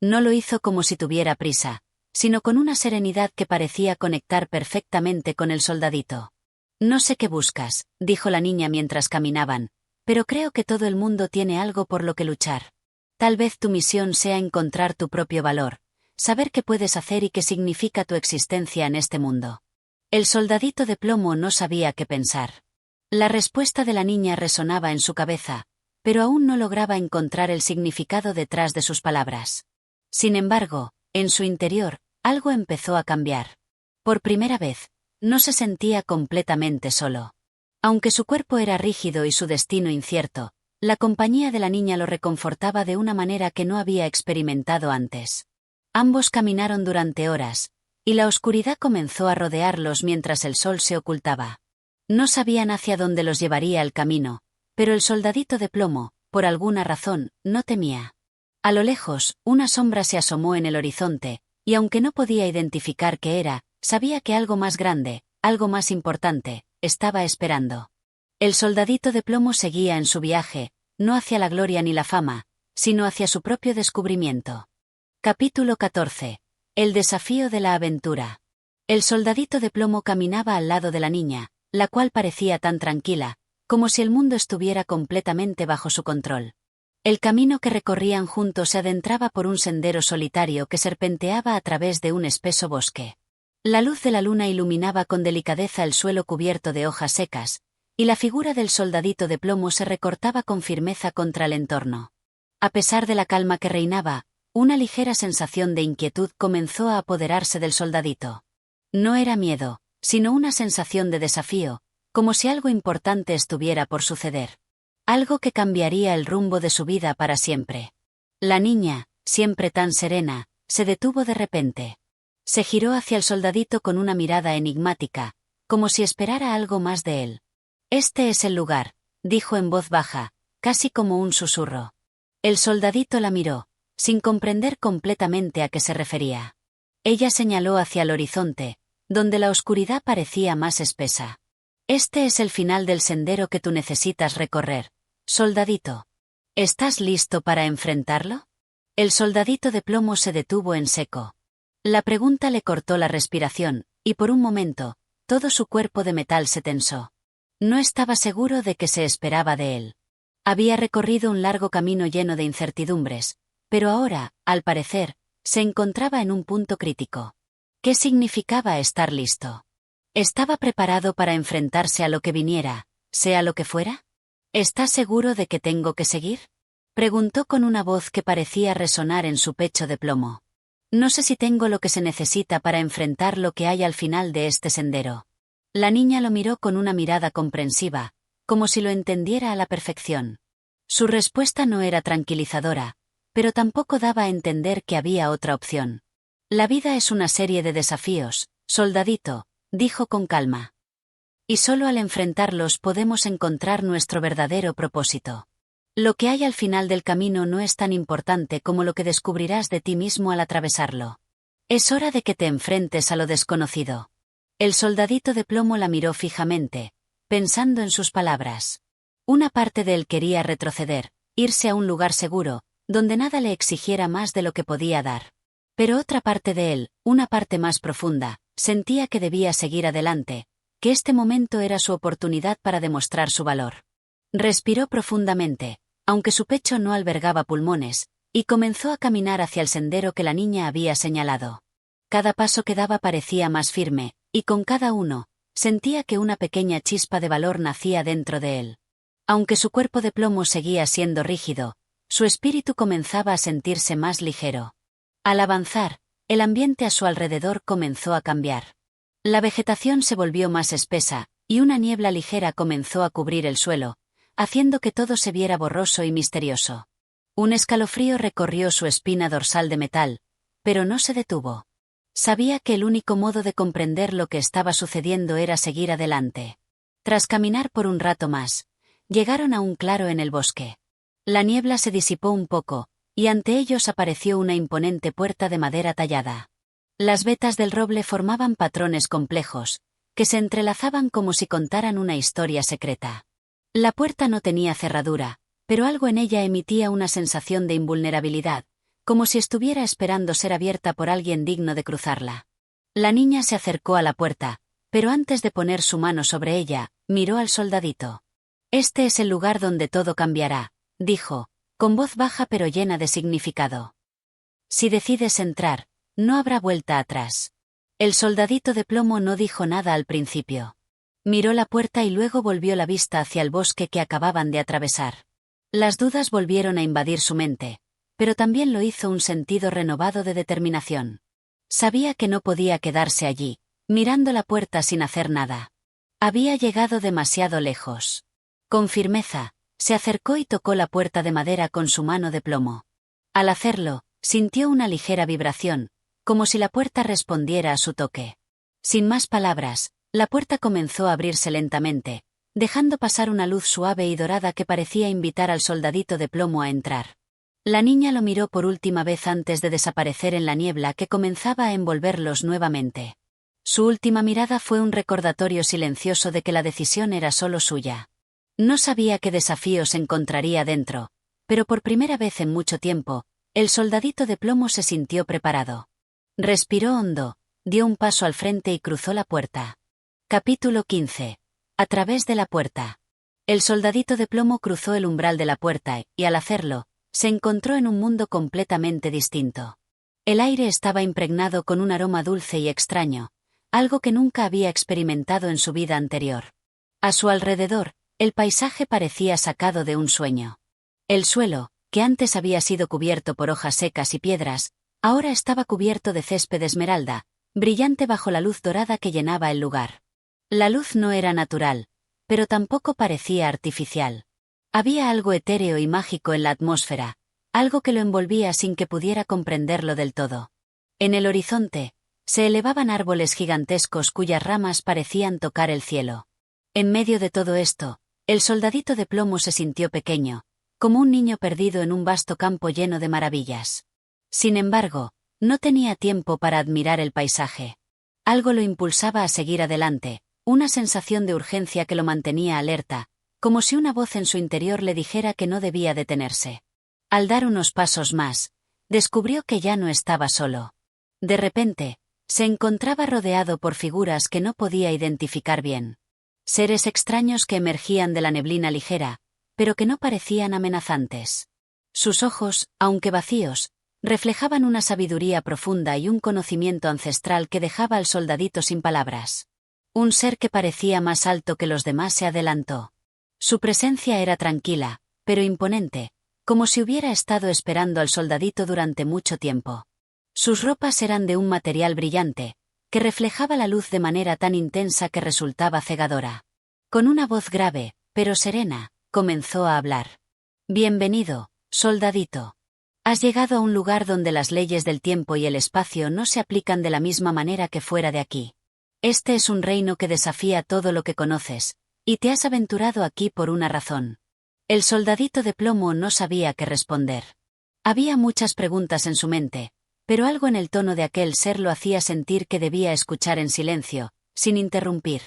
No lo hizo como si tuviera prisa, sino con una serenidad que parecía conectar perfectamente con el soldadito. No sé qué buscas, dijo la niña mientras caminaban, pero creo que todo el mundo tiene algo por lo que luchar. Tal vez tu misión sea encontrar tu propio valor, saber qué puedes hacer y qué significa tu existencia en este mundo. El soldadito de plomo no sabía qué pensar. La respuesta de la niña resonaba en su cabeza, pero aún no lograba encontrar el significado detrás de sus palabras. Sin embargo, en su interior, algo empezó a cambiar. Por primera vez, no se sentía completamente solo. Aunque su cuerpo era rígido y su destino incierto, la compañía de la niña lo reconfortaba de una manera que no había experimentado antes. Ambos caminaron durante horas, y la oscuridad comenzó a rodearlos mientras el sol se ocultaba. No sabían hacia dónde los llevaría el camino, pero el soldadito de plomo, por alguna razón, no temía. A lo lejos, una sombra se asomó en el horizonte, y aunque no podía identificar qué era, sabía que algo más grande, algo más importante, estaba esperando. El soldadito de plomo seguía en su viaje, no hacia la gloria ni la fama, sino hacia su propio descubrimiento. Capítulo 14. El desafío de la aventura. El soldadito de plomo caminaba al lado de la niña, la cual parecía tan tranquila, como si el mundo estuviera completamente bajo su control. El camino que recorrían juntos se adentraba por un sendero solitario que serpenteaba a través de un espeso bosque. La luz de la luna iluminaba con delicadeza el suelo cubierto de hojas secas, y la figura del soldadito de plomo se recortaba con firmeza contra el entorno. A pesar de la calma que reinaba, una ligera sensación de inquietud comenzó a apoderarse del soldadito. No era miedo, sino una sensación de desafío, como si algo importante estuviera por suceder. Algo que cambiaría el rumbo de su vida para siempre. La niña, siempre tan serena, se detuvo de repente. Se giró hacia el soldadito con una mirada enigmática, como si esperara algo más de él. «Este es el lugar», dijo en voz baja, casi como un susurro. El soldadito la miró, sin comprender completamente a qué se refería. Ella señaló hacia el horizonte, donde la oscuridad parecía más espesa. «Este es el final del sendero que tú necesitas recorrer, soldadito. ¿Estás listo para enfrentarlo?» El soldadito de plomo se detuvo en seco. La pregunta le cortó la respiración, y por un momento, todo su cuerpo de metal se tensó. No estaba seguro de qué se esperaba de él. Había recorrido un largo camino lleno de incertidumbres, pero ahora, al parecer, se encontraba en un punto crítico. ¿Qué significaba estar listo? ¿Estaba preparado para enfrentarse a lo que viniera, sea lo que fuera? ¿Estás seguro de que tengo que seguir?, preguntó con una voz que parecía resonar en su pecho de plomo. «No sé si tengo lo que se necesita para enfrentar lo que hay al final de este sendero». La niña lo miró con una mirada comprensiva, como si lo entendiera a la perfección. Su respuesta no era tranquilizadora, pero tampoco daba a entender que había otra opción. «La vida es una serie de desafíos, soldadito», dijo con calma. «Y solo al enfrentarlos podemos encontrar nuestro verdadero propósito. Lo que hay al final del camino no es tan importante como lo que descubrirás de ti mismo al atravesarlo. Es hora de que te enfrentes a lo desconocido». El soldadito de plomo la miró fijamente, pensando en sus palabras. Una parte de él quería retroceder, irse a un lugar seguro, donde nada le exigiera más de lo que podía dar. Pero otra parte de él, una parte más profunda, sentía que debía seguir adelante, que este momento era su oportunidad para demostrar su valor. Respiró profundamente, aunque su pecho no albergaba pulmones, y comenzó a caminar hacia el sendero que la niña había señalado. Cada paso que daba parecía más firme, y con cada uno, sentía que una pequeña chispa de valor nacía dentro de él. Aunque su cuerpo de plomo seguía siendo rígido, su espíritu comenzaba a sentirse más ligero. Al avanzar, el ambiente a su alrededor comenzó a cambiar. La vegetación se volvió más espesa, y una niebla ligera comenzó a cubrir el suelo, haciendo que todo se viera borroso y misterioso. Un escalofrío recorrió su espina dorsal de metal, pero no se detuvo. Sabía que el único modo de comprender lo que estaba sucediendo era seguir adelante. Tras caminar por un rato más, llegaron a un claro en el bosque. La niebla se disipó un poco, y ante ellos apareció una imponente puerta de madera tallada. Las vetas del roble formaban patrones complejos, que se entrelazaban como si contaran una historia secreta. La puerta no tenía cerradura, pero algo en ella emitía una sensación de invulnerabilidad, como si estuviera esperando ser abierta por alguien digno de cruzarla. La niña se acercó a la puerta, pero antes de poner su mano sobre ella, miró al soldadito. «Este es el lugar donde todo cambiará», dijo, con voz baja pero llena de significado. «Si decides entrar, no habrá vuelta atrás». El soldadito de plomo no dijo nada al principio. Miró la puerta y luego volvió la vista hacia el bosque que acababan de atravesar. Las dudas volvieron a invadir su mente, pero también lo hizo un sentido renovado de determinación. Sabía que no podía quedarse allí, mirando la puerta sin hacer nada. Había llegado demasiado lejos. Con firmeza, se acercó y tocó la puerta de madera con su mano de plomo. Al hacerlo, sintió una ligera vibración, como si la puerta respondiera a su toque. Sin más palabras, la puerta comenzó a abrirse lentamente, dejando pasar una luz suave y dorada que parecía invitar al soldadito de plomo a entrar. La niña lo miró por última vez antes de desaparecer en la niebla que comenzaba a envolverlos nuevamente. Su última mirada fue un recordatorio silencioso de que la decisión era solo suya. No sabía qué desafíos encontraría dentro, pero por primera vez en mucho tiempo, el soldadito de plomo se sintió preparado. Respiró hondo, dio un paso al frente y cruzó la puerta. Capítulo 15. A través de la puerta. El soldadito de plomo cruzó el umbral de la puerta y, al hacerlo, se encontró en un mundo completamente distinto. El aire estaba impregnado con un aroma dulce y extraño, algo que nunca había experimentado en su vida anterior. A su alrededor, el paisaje parecía sacado de un sueño. El suelo, que antes había sido cubierto por hojas secas y piedras, ahora estaba cubierto de césped esmeralda, brillante bajo la luz dorada que llenaba el lugar. La luz no era natural, pero tampoco parecía artificial. Había algo etéreo y mágico en la atmósfera, algo que lo envolvía sin que pudiera comprenderlo del todo. En el horizonte, se elevaban árboles gigantescos cuyas ramas parecían tocar el cielo. En medio de todo esto, el soldadito de plomo se sintió pequeño, como un niño perdido en un vasto campo lleno de maravillas. Sin embargo, no tenía tiempo para admirar el paisaje. Algo lo impulsaba a seguir adelante, una sensación de urgencia que lo mantenía alerta, como si una voz en su interior le dijera que no debía detenerse. Al dar unos pasos más, descubrió que ya no estaba solo. De repente, se encontraba rodeado por figuras que no podía identificar bien. Seres extraños que emergían de la neblina ligera, pero que no parecían amenazantes. Sus ojos, aunque vacíos, reflejaban una sabiduría profunda y un conocimiento ancestral que dejaba al soldadito sin palabras. Un ser que parecía más alto que los demás se adelantó. Su presencia era tranquila, pero imponente, como si hubiera estado esperando al soldadito durante mucho tiempo. Sus ropas eran de un material brillante, que reflejaba la luz de manera tan intensa que resultaba cegadora. Con una voz grave, pero serena, comenzó a hablar. «Bienvenido, soldadito. Has llegado a un lugar donde las leyes del tiempo y el espacio no se aplican de la misma manera que fuera de aquí. Este es un reino que desafía todo lo que conoces, y te has aventurado aquí por una razón». El soldadito de plomo no sabía qué responder. Había muchas preguntas en su mente, pero algo en el tono de aquel ser lo hacía sentir que debía escuchar en silencio, sin interrumpir.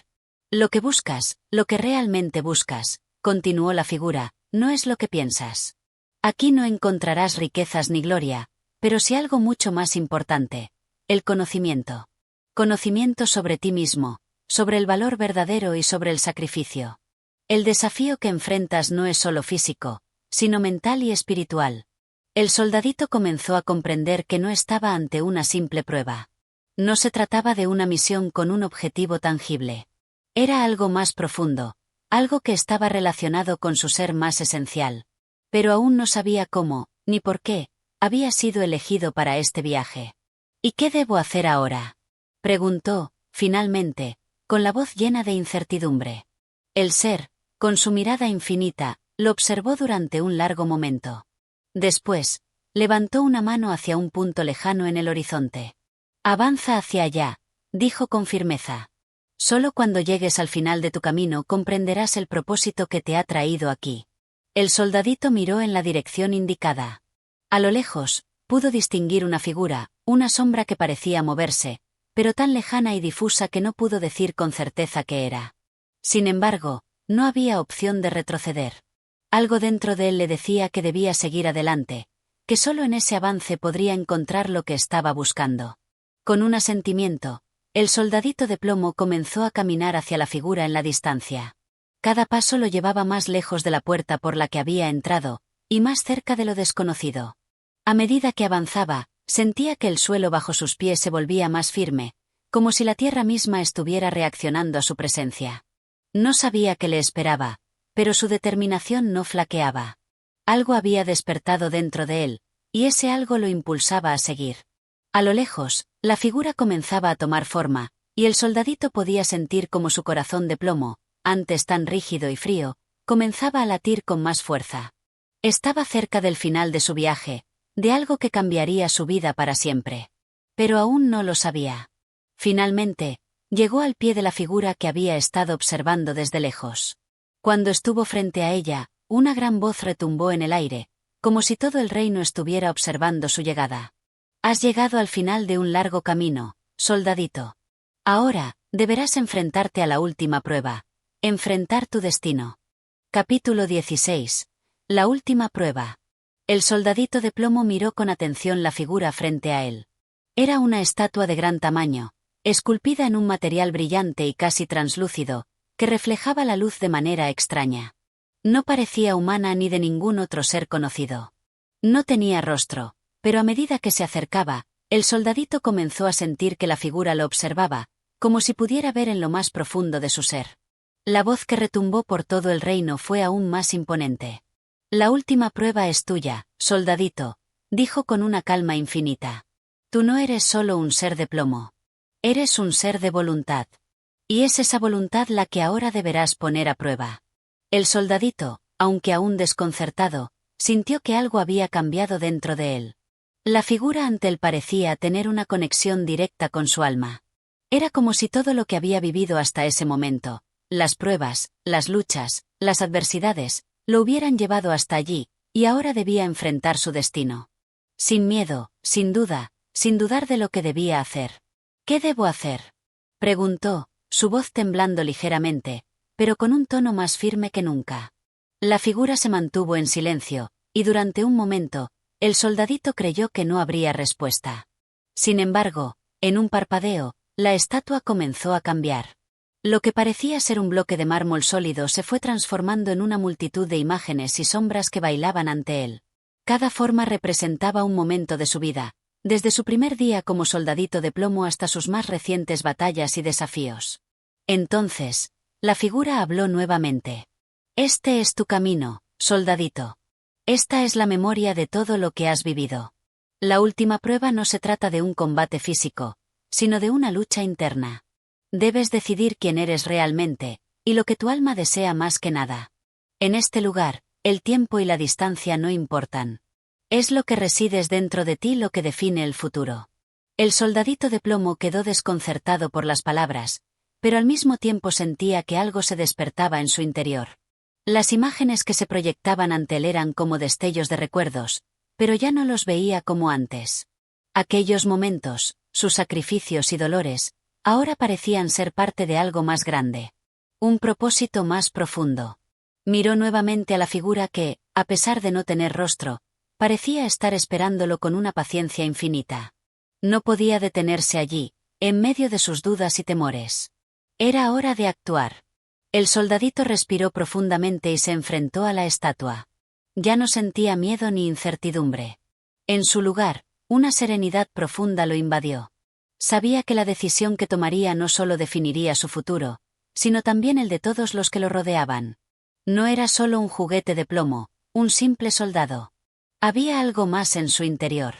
«Lo que buscas, lo que realmente buscas», continuó la figura, «no es lo que piensas. Aquí no encontrarás riquezas ni gloria, pero sí algo mucho más importante: el conocimiento. Conocimiento sobre ti mismo, sobre el valor verdadero y sobre el sacrificio. El desafío que enfrentas no es solo físico, sino mental y espiritual». El soldadito comenzó a comprender que no estaba ante una simple prueba. No se trataba de una misión con un objetivo tangible. Era algo más profundo, algo que estaba relacionado con su ser más esencial. Pero aún no sabía cómo, ni por qué, había sido elegido para este viaje. ¿Y qué debo hacer ahora?, preguntó, finalmente, con la voz llena de incertidumbre. El ser, con su mirada infinita, lo observó durante un largo momento. Después, levantó una mano hacia un punto lejano en el horizonte. «Avanza hacia allá», dijo con firmeza. «Solo cuando llegues al final de tu camino comprenderás el propósito que te ha traído aquí». El soldadito miró en la dirección indicada. A lo lejos, pudo distinguir una figura, una sombra que parecía moverse, pero tan lejana y difusa que no pudo decir con certeza qué era. Sin embargo, no había opción de retroceder. Algo dentro de él le decía que debía seguir adelante, que solo en ese avance podría encontrar lo que estaba buscando. Con un asentimiento, el soldadito de plomo comenzó a caminar hacia la figura en la distancia. Cada paso lo llevaba más lejos de la puerta por la que había entrado, y más cerca de lo desconocido. A medida que avanzaba, sentía que el suelo bajo sus pies se volvía más firme, como si la tierra misma estuviera reaccionando a su presencia. No sabía qué le esperaba, pero su determinación no flaqueaba. Algo había despertado dentro de él, y ese algo lo impulsaba a seguir. A lo lejos, la figura comenzaba a tomar forma, y el soldadito podía sentir como su corazón de plomo, antes tan rígido y frío, comenzaba a latir con más fuerza. Estaba cerca del final de su viaje, de algo que cambiaría su vida para siempre. Pero aún no lo sabía. Finalmente, llegó al pie de la figura que había estado observando desde lejos. Cuando estuvo frente a ella, una gran voz retumbó en el aire, como si todo el reino estuviera observando su llegada. «Has llegado al final de un largo camino, soldadito. Ahora, deberás enfrentarte a la última prueba. Enfrentar tu destino». Capítulo 16. La última prueba. El soldadito de plomo miró con atención la figura frente a él. Era una estatua de gran tamaño, esculpida en un material brillante y casi translúcido, que reflejaba la luz de manera extraña. No parecía humana ni de ningún otro ser conocido. No tenía rostro, pero a medida que se acercaba, el soldadito comenzó a sentir que la figura lo observaba, como si pudiera ver en lo más profundo de su ser. La voz que retumbó por todo el reino fue aún más imponente. «La última prueba es tuya, soldadito», dijo con una calma infinita. «Tú no eres solo un ser de plomo. Eres un ser de voluntad. Y es esa voluntad la que ahora deberás poner a prueba». El soldadito, aunque aún desconcertado, sintió que algo había cambiado dentro de él. La figura ante él parecía tener una conexión directa con su alma. Era como si todo lo que había vivido hasta ese momento, las pruebas, las luchas, las adversidades, lo hubieran llevado hasta allí, y ahora debía enfrentar su destino. Sin miedo, sin duda, sin dudar de lo que debía hacer. «¿Qué debo hacer?», preguntó, su voz temblando ligeramente, pero con un tono más firme que nunca. La figura se mantuvo en silencio, y durante un momento, el soldadito creyó que no habría respuesta. Sin embargo, en un parpadeo, la estatua comenzó a cambiar. Lo que parecía ser un bloque de mármol sólido se fue transformando en una multitud de imágenes y sombras que bailaban ante él. Cada forma representaba un momento de su vida, desde su primer día como soldadito de plomo hasta sus más recientes batallas y desafíos. Entonces, la figura habló nuevamente. «Este es tu camino, soldadito. Esta es la memoria de todo lo que has vivido. La última prueba no se trata de un combate físico, sino de una lucha interna. Debes decidir quién eres realmente, y lo que tu alma desea más que nada. En este lugar, el tiempo y la distancia no importan. Es lo que resides dentro de ti lo que define el futuro». El soldadito de plomo quedó desconcertado por las palabras, pero al mismo tiempo sentía que algo se despertaba en su interior. Las imágenes que se proyectaban ante él eran como destellos de recuerdos, pero ya no los veía como antes. Aquellos momentos, sus sacrificios y dolores, ahora parecían ser parte de algo más grande. Un propósito más profundo. Miró nuevamente a la figura que, a pesar de no tener rostro, parecía estar esperándolo con una paciencia infinita. No podía detenerse allí, en medio de sus dudas y temores. Era hora de actuar. El soldadito respiró profundamente y se enfrentó a la estatua. Ya no sentía miedo ni incertidumbre. En su lugar, una serenidad profunda lo invadió. Sabía que la decisión que tomaría no solo definiría su futuro, sino también el de todos los que lo rodeaban. No era solo un juguete de plomo, un simple soldado. Había algo más en su interior.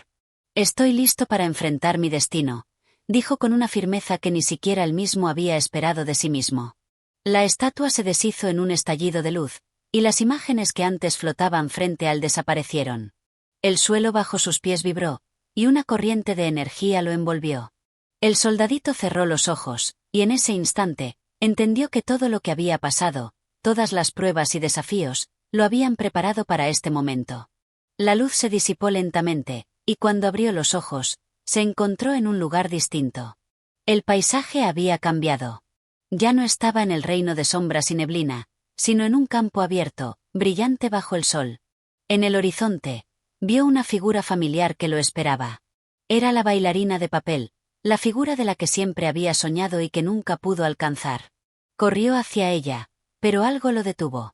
Estoy listo para enfrentar mi destino, dijo con una firmeza que ni siquiera él mismo había esperado de sí mismo. La estatua se deshizo en un estallido de luz, y las imágenes que antes flotaban frente a él desaparecieron. El suelo bajo sus pies vibró, y una corriente de energía lo envolvió. El soldadito cerró los ojos, y en ese instante, entendió que todo lo que había pasado, todas las pruebas y desafíos, lo habían preparado para este momento. La luz se disipó lentamente, y cuando abrió los ojos, se encontró en un lugar distinto. El paisaje había cambiado. Ya no estaba en el reino de sombras y neblina, sino en un campo abierto, brillante bajo el sol. En el horizonte, vio una figura familiar que lo esperaba. Era la bailarina de papel, la figura de la que siempre había soñado y que nunca pudo alcanzar. Corrió hacia ella, pero algo lo detuvo.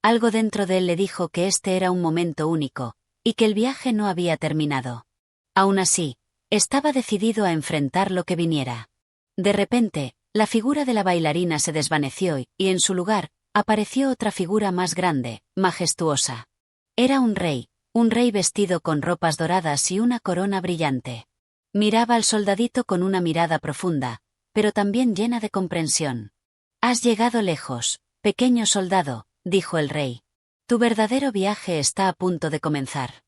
Algo dentro de él le dijo que este era un momento único, y que el viaje no había terminado. Aún así, estaba decidido a enfrentar lo que viniera. De repente, la figura de la bailarina se desvaneció y en su lugar, apareció otra figura más grande, majestuosa. Era un rey vestido con ropas doradas y una corona brillante. Miraba al soldadito con una mirada profunda, pero también llena de comprensión. «Has llegado lejos, pequeño soldado», dijo el rey. «Tu verdadero viaje está a punto de comenzar».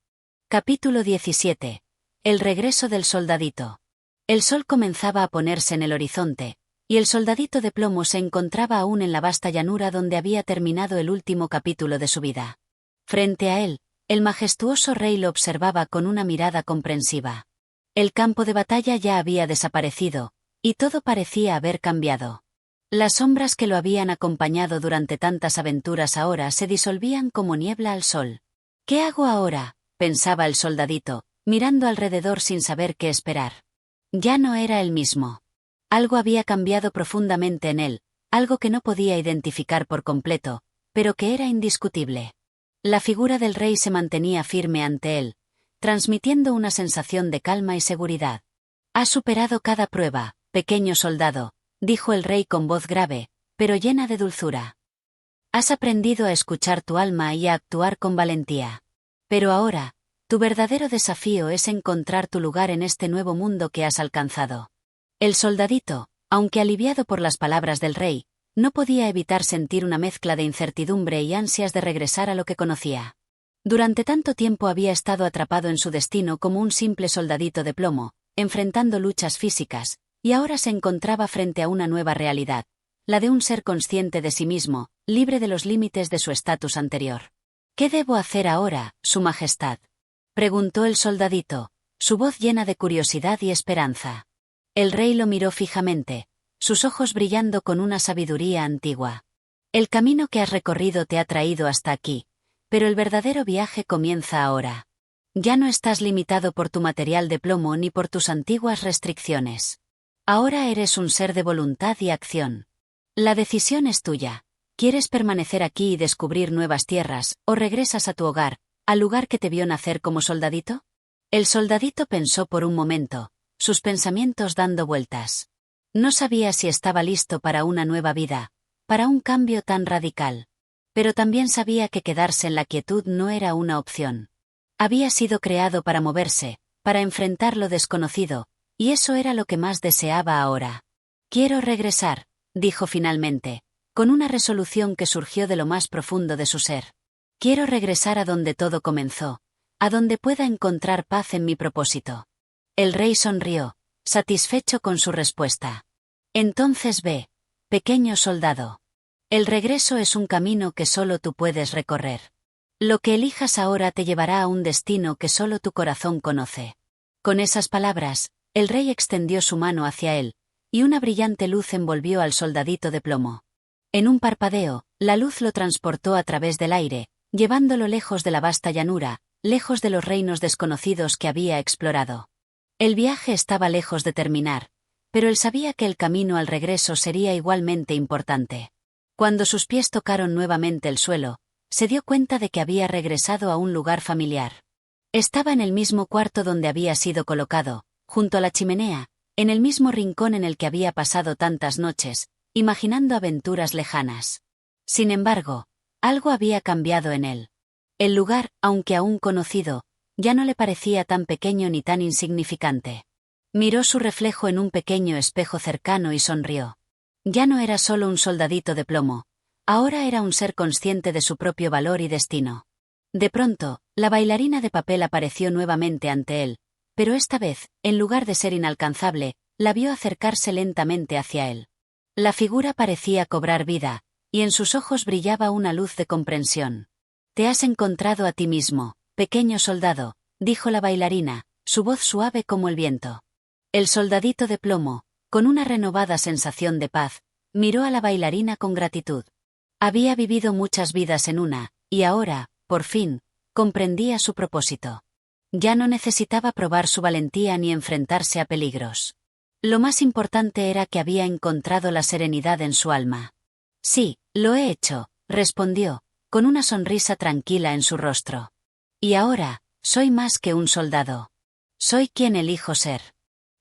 Capítulo 17. El regreso del soldadito. El sol comenzaba a ponerse en el horizonte, y el soldadito de plomo se encontraba aún en la vasta llanura donde había terminado el último capítulo de su vida. Frente a él, el majestuoso rey lo observaba con una mirada comprensiva. El campo de batalla ya había desaparecido, y todo parecía haber cambiado. Las sombras que lo habían acompañado durante tantas aventuras ahora se disolvían como niebla al sol. «¿Qué hago ahora?», pensaba el soldadito, mirando alrededor sin saber qué esperar. Ya no era el mismo. Algo había cambiado profundamente en él, algo que no podía identificar por completo, pero que era indiscutible. La figura del rey se mantenía firme ante él, transmitiendo una sensación de calma y seguridad. «Has superado cada prueba, pequeño soldado», dijo el rey con voz grave, pero llena de dulzura. «Has aprendido a escuchar tu alma y a actuar con valentía. Pero ahora, tu verdadero desafío es encontrar tu lugar en este nuevo mundo que has alcanzado». El soldadito, aunque aliviado por las palabras del rey, no podía evitar sentir una mezcla de incertidumbre y ansias de regresar a lo que conocía. Durante tanto tiempo había estado atrapado en su destino como un simple soldadito de plomo, enfrentando luchas físicas, y ahora se encontraba frente a una nueva realidad, la de un ser consciente de sí mismo, libre de los límites de su estatus anterior. «¿Qué debo hacer ahora, Su Majestad?», preguntó el soldadito, su voz llena de curiosidad y esperanza. El rey lo miró fijamente, sus ojos brillando con una sabiduría antigua. «El camino que has recorrido te ha traído hasta aquí, pero el verdadero viaje comienza ahora. Ya no estás limitado por tu material de plomo ni por tus antiguas restricciones. Ahora eres un ser de voluntad y acción. La decisión es tuya. ¿Quieres permanecer aquí y descubrir nuevas tierras, o regresas a tu hogar, al lugar que te vio nacer como soldadito?» El soldadito pensó por un momento, sus pensamientos dando vueltas. No sabía si estaba listo para una nueva vida, para un cambio tan radical. Pero también sabía que quedarse en la quietud no era una opción. Había sido creado para moverse, para enfrentar lo desconocido, y eso era lo que más deseaba ahora. «Quiero regresar», dijo finalmente, con una resolución que surgió de lo más profundo de su ser. «Quiero regresar a donde todo comenzó, a donde pueda encontrar paz en mi propósito». El rey sonrió, satisfecho con su respuesta. «Entonces ve, pequeño soldado. El regreso es un camino que solo tú puedes recorrer. Lo que elijas ahora te llevará a un destino que solo tu corazón conoce». Con esas palabras, el rey extendió su mano hacia él, y una brillante luz envolvió al soldadito de plomo. En un parpadeo, la luz lo transportó a través del aire, llevándolo lejos de la vasta llanura, lejos de los reinos desconocidos que había explorado. El viaje estaba lejos de terminar, pero él sabía que el camino al regreso sería igualmente importante. Cuando sus pies tocaron nuevamente el suelo, se dio cuenta de que había regresado a un lugar familiar. Estaba en el mismo cuarto donde había sido colocado, junto a la chimenea, en el mismo rincón en el que había pasado tantas noches, imaginando aventuras lejanas. Sin embargo, algo había cambiado en él. El lugar, aunque aún conocido, ya no le parecía tan pequeño ni tan insignificante. Miró su reflejo en un pequeño espejo cercano y sonrió. Ya no era solo un soldadito de plomo, ahora era un ser consciente de su propio valor y destino. De pronto, la bailarina de papel apareció nuevamente ante él, pero esta vez, en lugar de ser inalcanzable, la vio acercarse lentamente hacia él. La figura parecía cobrar vida, y en sus ojos brillaba una luz de comprensión. «Te has encontrado a ti mismo, pequeño soldado», dijo la bailarina, su voz suave como el viento. El soldadito de plomo, con una renovada sensación de paz, miró a la bailarina con gratitud. Había vivido muchas vidas en una, y ahora, por fin, comprendía su propósito. Ya no necesitaba probar su valentía ni enfrentarse a peligros. Lo más importante era que había encontrado la serenidad en su alma. «Sí, lo he hecho», respondió, con una sonrisa tranquila en su rostro. «Y ahora, soy más que un soldado. Soy quien elijo ser».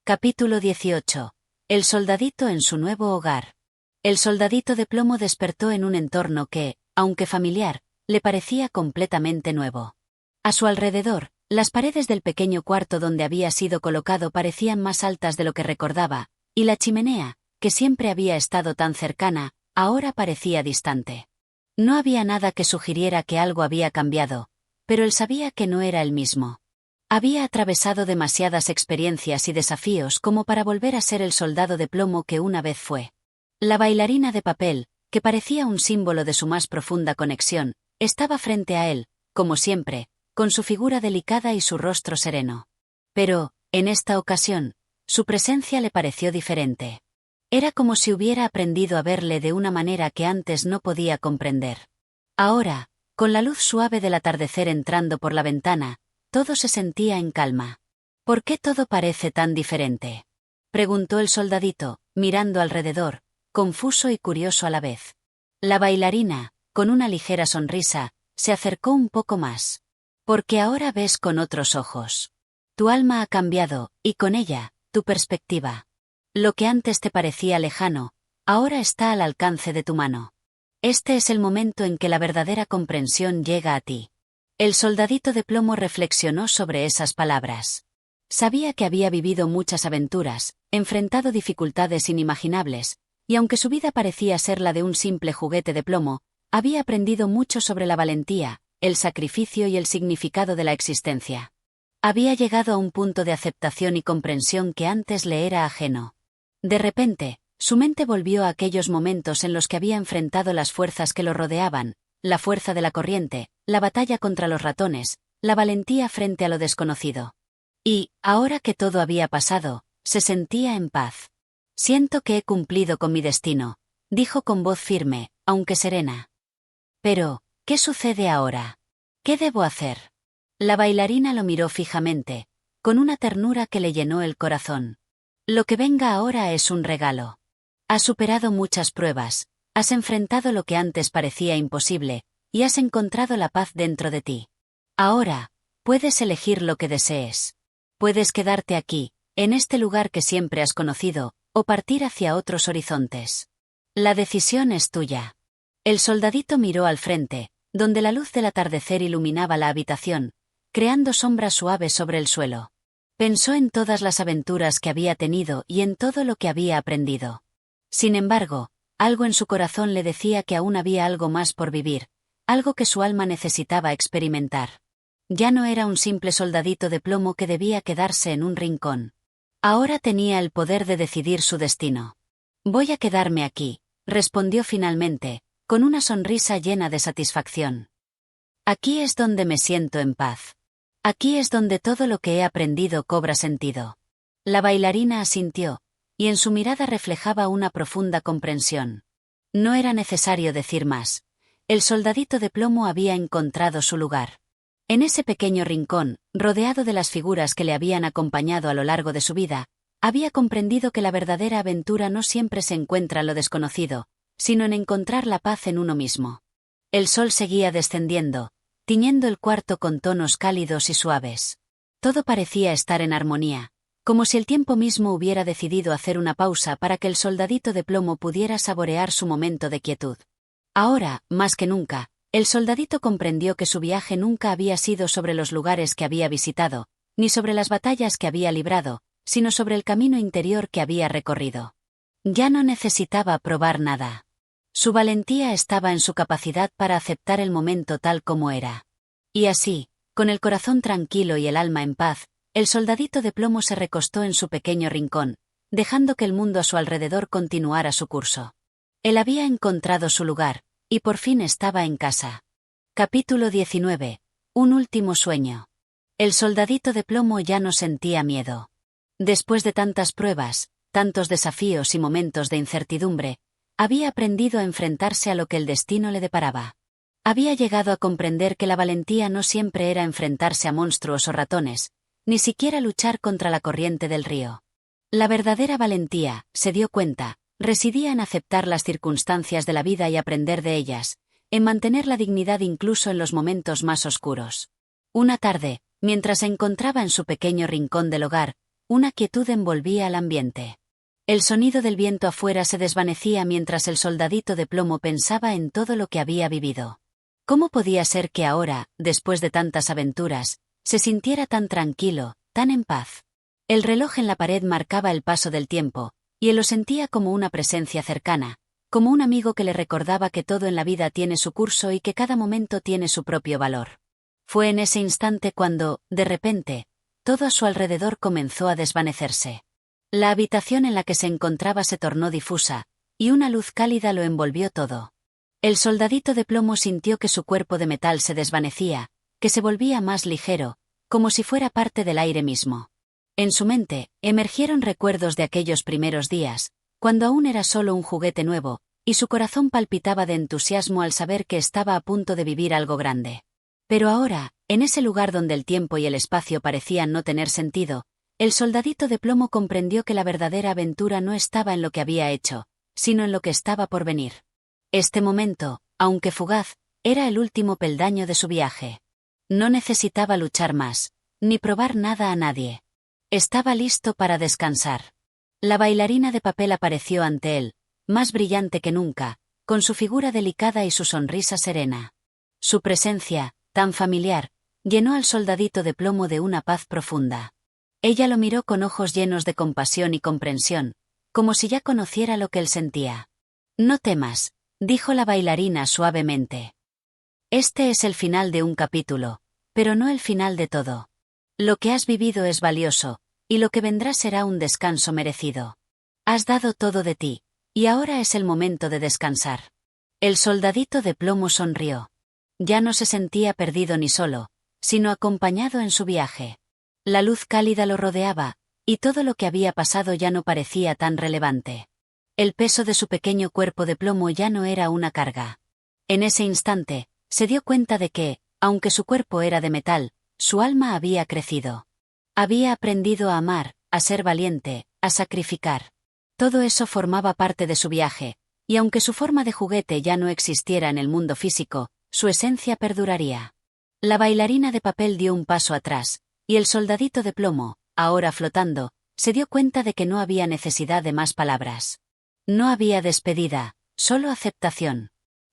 Capítulo 18. El soldadito en su nuevo hogar. El soldadito de plomo despertó en un entorno que, aunque familiar, le parecía completamente nuevo. A su alrededor, las paredes del pequeño cuarto donde había sido colocado parecían más altas de lo que recordaba, y la chimenea, que siempre había estado tan cercana, ahora parecía distante. No había nada que sugiriera que algo había cambiado, pero él sabía que no era el mismo. Había atravesado demasiadas experiencias y desafíos como para volver a ser el soldado de plomo que una vez fue. La bailarina de papel, que parecía un símbolo de su más profunda conexión, estaba frente a él, como siempre, con su figura delicada y su rostro sereno. Pero, en esta ocasión, su presencia le pareció diferente. Era como si hubiera aprendido a verle de una manera que antes no podía comprender. Ahora, con la luz suave del atardecer entrando por la ventana, todo se sentía en calma. «¿Por qué todo parece tan diferente?», preguntó el soldadito, mirando alrededor, confuso y curioso a la vez. La bailarina, con una ligera sonrisa, se acercó un poco más. «Porque ahora ves con otros ojos. Tu alma ha cambiado, y con ella, tu perspectiva. Lo que antes te parecía lejano, ahora está al alcance de tu mano. Este es el momento en que la verdadera comprensión llega a ti». El soldadito de plomo reflexionó sobre esas palabras. Sabía que había vivido muchas aventuras, enfrentado dificultades inimaginables, y aunque su vida parecía ser la de un simple juguete de plomo, había aprendido mucho sobre la valentía, el sacrificio y el significado de la existencia. Había llegado a un punto de aceptación y comprensión que antes le era ajeno. De repente, su mente volvió a aquellos momentos en los que había enfrentado las fuerzas que lo rodeaban, la fuerza de la corriente, la batalla contra los ratones, la valentía frente a lo desconocido. Y, ahora que todo había pasado, se sentía en paz. «Siento que he cumplido con mi destino», dijo con voz firme, aunque serena. «Pero, ¿qué sucede ahora? ¿Qué debo hacer?». La bailarina lo miró fijamente, con una ternura que le llenó el corazón. «Lo que venga ahora es un regalo. Has superado muchas pruebas, has enfrentado lo que antes parecía imposible, y has encontrado la paz dentro de ti. Ahora, puedes elegir lo que desees. Puedes quedarte aquí, en este lugar que siempre has conocido, o partir hacia otros horizontes. La decisión es tuya». El soldadito miró al frente, donde la luz del atardecer iluminaba la habitación, creando sombras suaves sobre el suelo. Pensó en todas las aventuras que había tenido y en todo lo que había aprendido. Sin embargo, algo en su corazón le decía que aún había algo más por vivir, algo que su alma necesitaba experimentar. Ya no era un simple soldadito de plomo que debía quedarse en un rincón. Ahora tenía el poder de decidir su destino. «Voy a quedarme aquí», respondió finalmente, con una sonrisa llena de satisfacción. «Aquí es donde me siento en paz. Aquí es donde todo lo que he aprendido cobra sentido». La bailarina asintió, y en su mirada reflejaba una profunda comprensión. No era necesario decir más. El soldadito de plomo había encontrado su lugar. En ese pequeño rincón, rodeado de las figuras que le habían acompañado a lo largo de su vida, había comprendido que la verdadera aventura no siempre se encuentra en lo desconocido, sino en encontrar la paz en uno mismo. El sol seguía descendiendo, tiñendo el cuarto con tonos cálidos y suaves. Todo parecía estar en armonía, como si el tiempo mismo hubiera decidido hacer una pausa para que el soldadito de plomo pudiera saborear su momento de quietud. Ahora, más que nunca, el soldadito comprendió que su viaje nunca había sido sobre los lugares que había visitado, ni sobre las batallas que había librado, sino sobre el camino interior que había recorrido. Ya no necesitaba probar nada. Su valentía estaba en su capacidad para aceptar el momento tal como era. Y así, con el corazón tranquilo y el alma en paz, el soldadito de plomo se recostó en su pequeño rincón, dejando que el mundo a su alrededor continuara su curso. Él había encontrado su lugar, y por fin estaba en casa. Capítulo 19. Un último sueño. El soldadito de plomo ya no sentía miedo. Después de tantas pruebas, tantos desafíos y momentos de incertidumbre, había aprendido a enfrentarse a lo que el destino le deparaba. Había llegado a comprender que la valentía no siempre era enfrentarse a monstruos o ratones, ni siquiera luchar contra la corriente del río. La verdadera valentía, se dio cuenta, residía en aceptar las circunstancias de la vida y aprender de ellas, en mantener la dignidad incluso en los momentos más oscuros. Una tarde, mientras se encontraba en su pequeño rincón del hogar, una quietud envolvía al ambiente. El sonido del viento afuera se desvanecía mientras el soldadito de plomo pensaba en todo lo que había vivido. ¿Cómo podía ser que ahora, después de tantas aventuras, se sintiera tan tranquilo, tan en paz? El reloj en la pared marcaba el paso del tiempo, y él lo sentía como una presencia cercana, como un amigo que le recordaba que todo en la vida tiene su curso y que cada momento tiene su propio valor. Fue en ese instante cuando, de repente, todo a su alrededor comenzó a desvanecerse. La habitación en la que se encontraba se tornó difusa, y una luz cálida lo envolvió todo. El soldadito de plomo sintió que su cuerpo de metal se desvanecía, que se volvía más ligero, como si fuera parte del aire mismo. En su mente, emergieron recuerdos de aquellos primeros días, cuando aún era solo un juguete nuevo, y su corazón palpitaba de entusiasmo al saber que estaba a punto de vivir algo grande. Pero ahora, en ese lugar donde el tiempo y el espacio parecían no tener sentido, el soldadito de plomo comprendió que la verdadera aventura no estaba en lo que había hecho, sino en lo que estaba por venir. Este momento, aunque fugaz, era el último peldaño de su viaje. No necesitaba luchar más, ni probar nada a nadie. Estaba listo para descansar. La bailarina de papel apareció ante él, más brillante que nunca, con su figura delicada y su sonrisa serena. Su presencia, tan familiar, llenó al soldadito de plomo de una paz profunda. Ella lo miró con ojos llenos de compasión y comprensión, como si ya conociera lo que él sentía. «No temas», dijo la bailarina suavemente. «Este es el final de un capítulo, pero no el final de todo. Lo que has vivido es valioso, y lo que vendrá será un descanso merecido. Has dado todo de ti, y ahora es el momento de descansar». El soldadito de plomo sonrió. Ya no se sentía perdido ni solo, sino acompañado en su viaje. La luz cálida lo rodeaba, y todo lo que había pasado ya no parecía tan relevante. El peso de su pequeño cuerpo de plomo ya no era una carga. En ese instante, se dio cuenta de que, aunque su cuerpo era de metal, su alma había crecido. Había aprendido a amar, a ser valiente, a sacrificar. Todo eso formaba parte de su viaje, y aunque su forma de juguete ya no existiera en el mundo físico, su esencia perduraría. La bailarina de papel dio un paso atrás, y el soldadito de plomo, ahora flotando, se dio cuenta de que no había necesidad de más palabras. No había despedida, solo aceptación.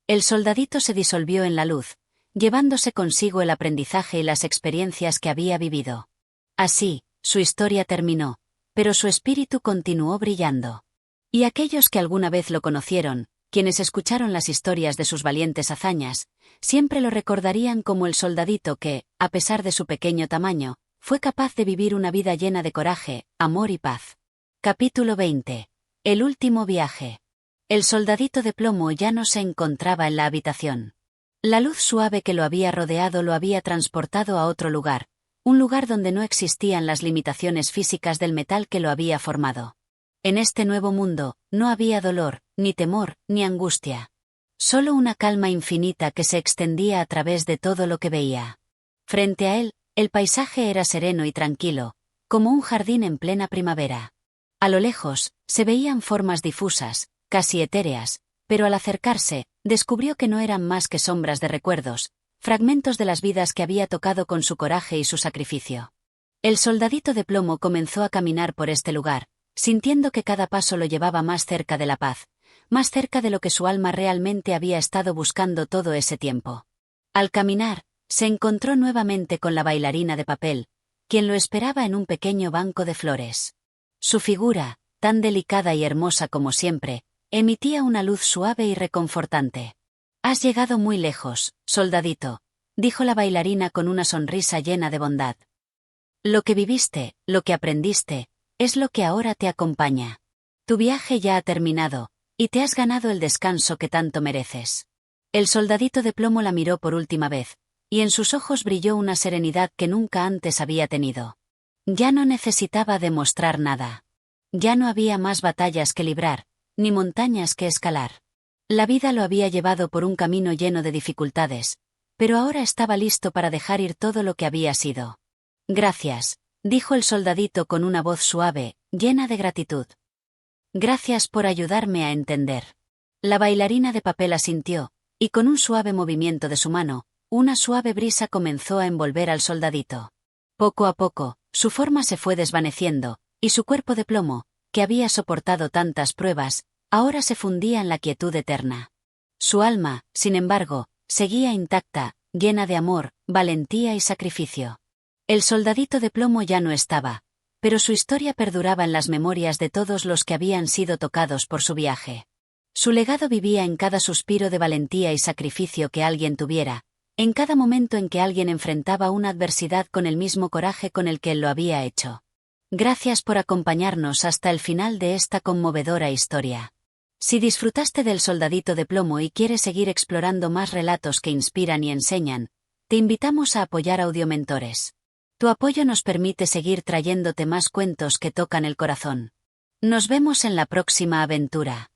El soldadito se disolvió en la luz, llevándose consigo el aprendizaje y las experiencias que había vivido. Así, su historia terminó, pero su espíritu continuó brillando. Y aquellos que alguna vez lo conocieron, quienes escucharon las historias de sus valientes hazañas, siempre lo recordarían como el soldadito que, a pesar de su pequeño tamaño, fue capaz de vivir una vida llena de coraje, amor y paz. Capítulo 20. El último viaje. El soldadito de plomo ya no se encontraba en la habitación. La luz suave que lo había rodeado lo había transportado a otro lugar, un lugar donde no existían las limitaciones físicas del metal que lo había formado. En este nuevo mundo, no había dolor, ni temor, ni angustia. Solo una calma infinita que se extendía a través de todo lo que veía. Frente a él, el paisaje era sereno y tranquilo, como un jardín en plena primavera. A lo lejos, se veían formas difusas, casi etéreas, pero al acercarse, descubrió que no eran más que sombras de recuerdos, fragmentos de las vidas que había tocado con su coraje y su sacrificio. El soldadito de plomo comenzó a caminar por este lugar, sintiendo que cada paso lo llevaba más cerca de la paz, más cerca de lo que su alma realmente había estado buscando todo ese tiempo. Al caminar, se encontró nuevamente con la bailarina de papel, quien lo esperaba en un pequeño banco de flores. Su figura, tan delicada y hermosa como siempre, emitía una luz suave y reconfortante. «Has llegado muy lejos, soldadito», dijo la bailarina con una sonrisa llena de bondad. «Lo que viviste, lo que aprendiste, es lo que ahora te acompaña. Tu viaje ya ha terminado, y te has ganado el descanso que tanto mereces». El soldadito de plomo la miró por última vez, y en sus ojos brilló una serenidad que nunca antes había tenido. Ya no necesitaba demostrar nada. Ya no había más batallas que librar, ni montañas que escalar. La vida lo había llevado por un camino lleno de dificultades, pero ahora estaba listo para dejar ir todo lo que había sido. «Gracias», dijo el soldadito con una voz suave, llena de gratitud. «Gracias por ayudarme a entender». La bailarina de papel asintió, y con un suave movimiento de su mano, una suave brisa comenzó a envolver al soldadito. Poco a poco, su forma se fue desvaneciendo, y su cuerpo de plomo, que había soportado tantas pruebas, ahora se fundía en la quietud eterna. Su alma, sin embargo, seguía intacta, llena de amor, valentía y sacrificio. El soldadito de plomo ya no estaba, pero su historia perduraba en las memorias de todos los que habían sido tocados por su viaje. Su legado vivía en cada suspiro de valentía y sacrificio que alguien tuviera, en cada momento en que alguien enfrentaba una adversidad con el mismo coraje con el que él lo había hecho. Gracias por acompañarnos hasta el final de esta conmovedora historia. Si disfrutaste del soldadito de plomo y quieres seguir explorando más relatos que inspiran y enseñan, te invitamos a apoyar Audiomentores. Tu apoyo nos permite seguir trayéndote más cuentos que tocan el corazón. Nos vemos en la próxima aventura.